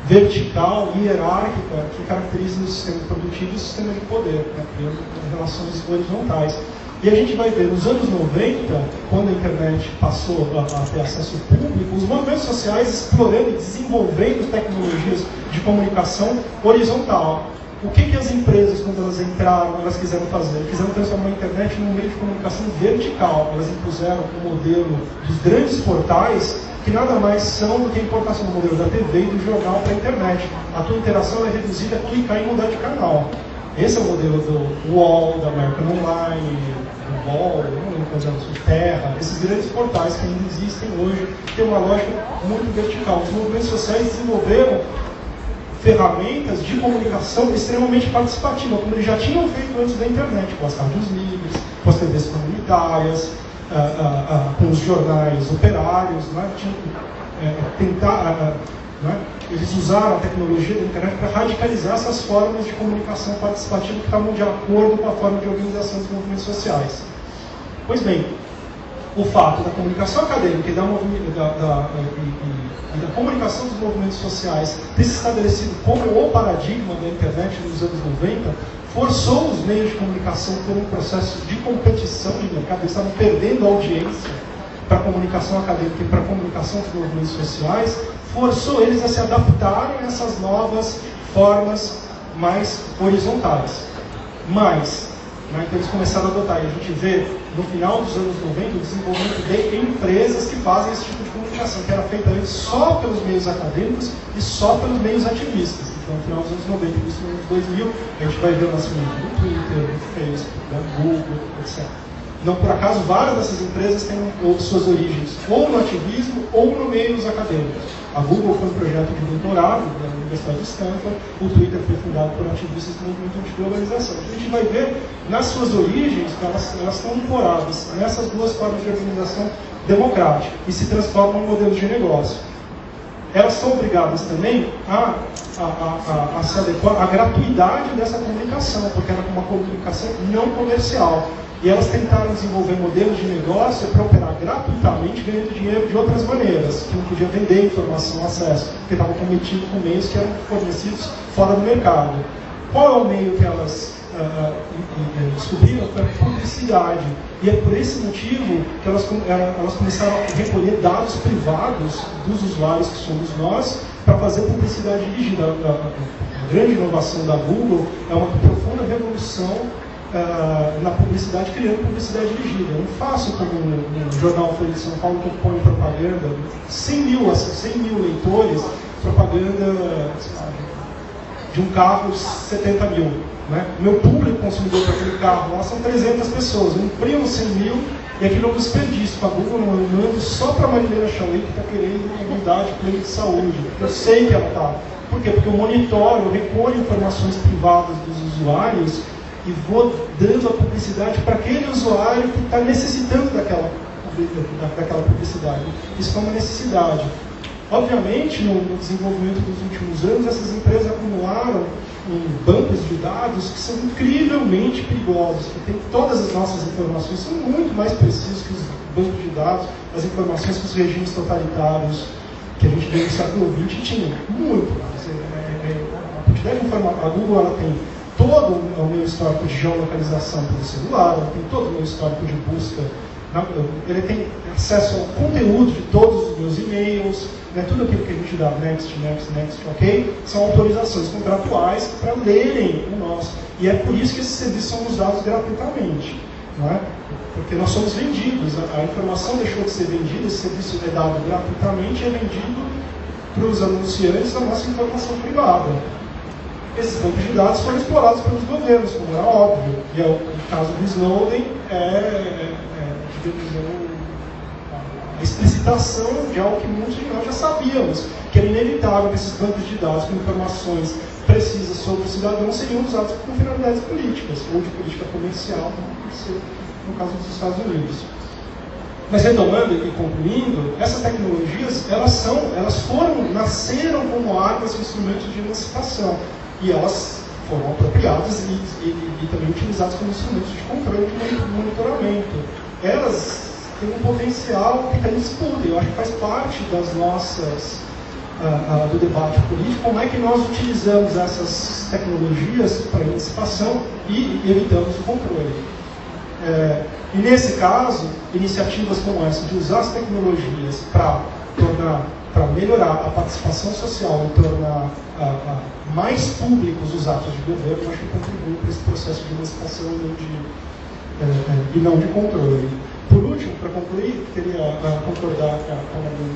vertical, hierárquica, que caracteriza o sistema produtivo e o sistema de poder, né? Criando relações horizontais. E a gente vai ver, nos anos 90, quando a internet passou a ter acesso público, os movimentos sociais explorando e desenvolvendo tecnologias de comunicação horizontal. O que as empresas, quando elas entraram, elas quiseram fazer? Quiseram transformar a internet num meio de comunicação vertical. Elas impuseram o modelo dos grandes portais, que nada mais são do que a importação do modelo da TV e do jornal para a internet. A tua interação é reduzida a clicar e mudar de canal. Esse é o modelo do UOL, da American Online, do BOL, do Terra, esses grandes portais que ainda existem hoje, têm uma lógica muito vertical. Os movimentos sociais desenvolveram ferramentas de comunicação extremamente participativa, como eles já tinham feito antes da internet, com as rádios livres, com as TVs comunitárias, com os jornais operários, né? Eles usaram a tecnologia da internet para radicalizar essas formas de comunicação participativa que estavam de acordo com a forma de organização dos movimentos sociais. Pois bem, o fato da comunicação acadêmica e da comunicação dos movimentos sociais ter se estabelecido como o paradigma da internet nos anos 90 forçou os meios de comunicação por um processo de competição de mercado. Eles estavam perdendo audiência para a comunicação acadêmica e para a comunicação dos movimentos sociais, forçou eles a se adaptarem a essas novas formas mais horizontais. Mas, então eles começaram a adotar, e a gente vê no final dos anos 90 o desenvolvimento de empresas que fazem esse tipo de comunicação, que era feita antes só pelos meios acadêmicos e só pelos meios ativistas. Então, no final dos anos 90 e nos anos 2000, a gente vai ver o nascimento do Twitter, do Facebook, da Google, etc. Não por acaso, várias dessas empresas têm suas origens ou no ativismo ou no meios acadêmicos. A Google foi um projeto de doutorado da Universidade de Stanford, o Twitter foi fundado por ativistas do movimento de globalização. A gente vai ver, nas suas origens, elas estão ancoradas nessas duas formas de organização democrática e se transformam em modelos de negócio. Elas são obrigadas também a se adequar à gratuidade dessa comunicação, porque era uma comunicação não comercial. E elas tentaram desenvolver modelos de negócio para operar gratuitamente, ganhando dinheiro de outras maneiras, que não podia vender informação, acesso, porque estavam comprometidos com meios que eram fornecidos fora do mercado. Qual é o meio que elas descobriram? Foi a publicidade. E é por esse motivo que elas começaram a recolher dados privados dos usuários, que somos nós, para fazer publicidade dirigida. A grande inovação da Google é uma profunda revolução na publicidade, criando publicidade dirigida. Eu não faço como no jornal Folha de São Paulo, que eu ponho propaganda, 100 mil leitores, propaganda de um carro de 70 mil. Né? Meu público consumidor para aquele carro lá são 300 pessoas. Eu imprimo 100 mil e aquilo é um desperdício. A Google não mando só para a Marilena Chauí, que está querendo uma unidade plena de saúde. Eu sei que ela está. Por quê? Porque eu monitoro, eu recolho informações privadas dos usuários e vou dando a publicidade para aquele usuário que está necessitando daquela publicidade. Isso é uma necessidade. Obviamente, no desenvolvimento dos últimos anos, essas empresas acumularam bancos de dados que são incrivelmente perigosos, que tem todas as nossas informações, são muito mais precisos que os bancos de dados, as informações que os regimes totalitários que a gente vê no século XX tinham. Muito mais. A quantidade de informação, a Google ela tem todo o meu histórico de geolocalização pelo celular, ela tem todo o meu histórico de busca, ele tem acesso ao conteúdo de todos os meus e-mails, né, tudo aquilo que a gente dá, next, ok? São autorizações contratuais para lerem o nosso. E é por isso que esses serviços são usados gratuitamente. Não é? Porque nós somos vendidos, a informação deixou de ser vendida, esse serviço é dado gratuitamente e é vendido para os anunciantes da nossa informação privada. Esses bancos de dados foram explorados pelos governos, como era óbvio. E o caso do Snowden a explicitação de algo que muitos de nós já sabíamos, que era inevitável que esses bancos de dados com informações precisas sobre o cidadão seriam usados com finalidades políticas, ou de política comercial, no caso dos Estados Unidos. Mas retomando e concluindo, essas tecnologias, nasceram como armas e instrumentos de emancipação, e elas foram apropriadas e também utilizadas como instrumentos de controle e de monitoramento. Elas tem um potencial que está em disputa. Eu acho que faz parte das nossas do debate político, como é que nós utilizamos essas tecnologias para emancipação e evitamos o controle. E nesse caso, iniciativas como essa, de usar as tecnologias para melhorar a participação social e tornar mais públicos os atos de governo, eu acho que contribui para esse processo de emancipação e não de controle. Por último, para concluir, queria concordar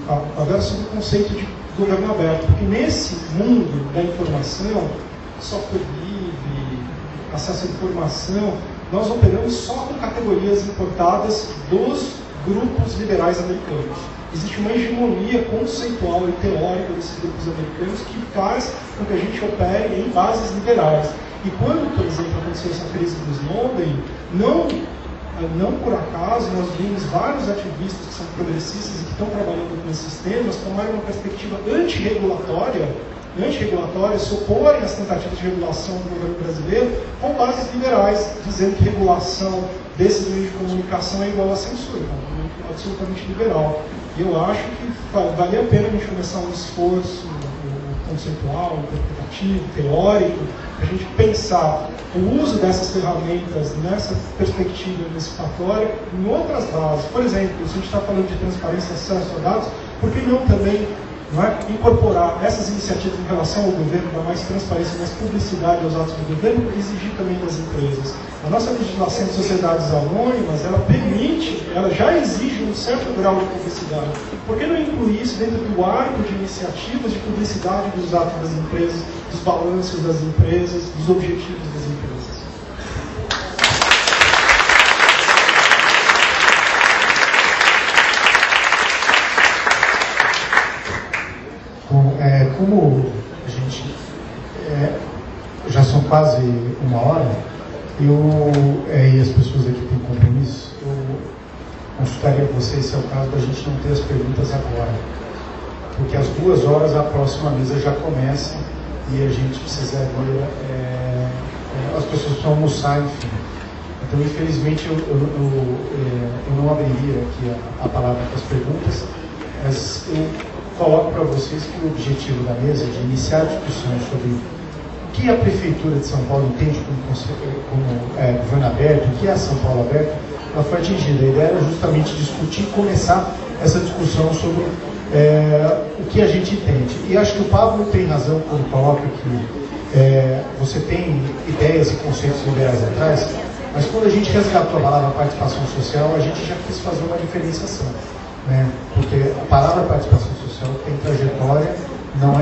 com a Vera sobre o conceito de governo aberto, porque nesse mundo da informação, software livre, acesso à informação, nós operamos só com categorias importadas dos grupos liberais americanos. Existe uma hegemonia conceitual e teórica desses grupos americanos que faz com que a gente opere em bases liberais. E quando, por exemplo, aconteceu essa crise do Snowden, não por acaso, nós vimos vários ativistas que são progressistas e que estão trabalhando com esses temas tomarem uma perspectiva antirregulatória, se oporem às tentativas de regulação do governo brasileiro com bases liberais, dizendo que regulação desses meios de comunicação é igual a censura, é absolutamente liberal. E eu acho que vale a pena a gente começar um esforço conceitual, interpretativo, teórico, a gente pensar o uso dessas ferramentas nessa perspectiva emancipatória em outras bases. Por exemplo, se a gente está falando de transparência e acesso a dados, por que não também incorporar essas iniciativas em relação ao governo, dar mais transparência, mais publicidade aos atos do governo, e exigir também das empresas? A nossa legislação de sociedades anônimas, ela já exige um certo grau de publicidade. Por que não incluir isso dentro do arco de iniciativas de publicidade dos atos das empresas, dos balanços das empresas, dos objetivos das empresas? Como a gente já são quase uma hora, e as pessoas aqui têm compromisso, eu consultaria vocês se é o caso da gente não ter as perguntas agora, porque às 2 horas a próxima mesa já começa e a gente precisa ver, as pessoas precisam almoçar, enfim. Então, infelizmente, eu não abriria aqui a palavra para as perguntas, mas eu coloco para vocês que o objetivo da mesa é de iniciar discussões sobre o que a Prefeitura de São Paulo entende como governo aberto, o que é São Paulo aberto, ela foi atingida. A ideia era justamente discutir e começar essa discussão sobre o que a gente entende. E acho que o Pablo tem razão quando coloca que você tem ideias e conceitos liberais atrás, mas quando a gente resgatou a palavra participação social, a gente já quis fazer uma diferenciação. Porque a palavra participação social tem trajetória, não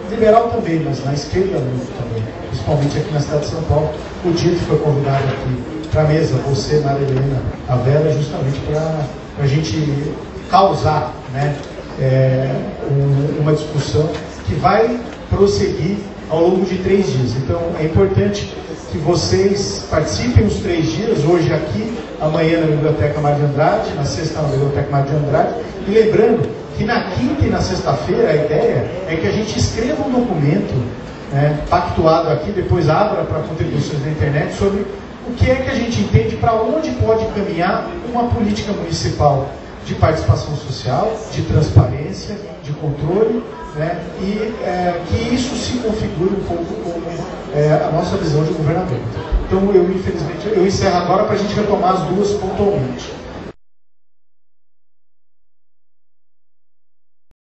liberal também, mas na esquerda muito também, principalmente aqui na cidade de São Paulo. O Dito foi convidado aqui para a mesa, você, Maria Helena, a Vera, justamente para a gente causar uma discussão que vai prosseguir ao longo de 3 dias. Então é importante que vocês participem os 3 dias, hoje aqui, amanhã na Biblioteca Mário de Andrade, na sexta na Biblioteca Mário de Andrade, e lembrando que na quinta e na sexta-feira a ideia é que a gente escreva um documento, né, pactuado aqui, depois abra para contribuições na internet, sobre o que é que a gente entende, para onde pode caminhar uma política municipal de participação social, de transparência, de controle, né, e que isso se configure um pouco como a nossa visão de governamento. Então, infelizmente, eu encerro agora para a gente retomar as duas pontualmente.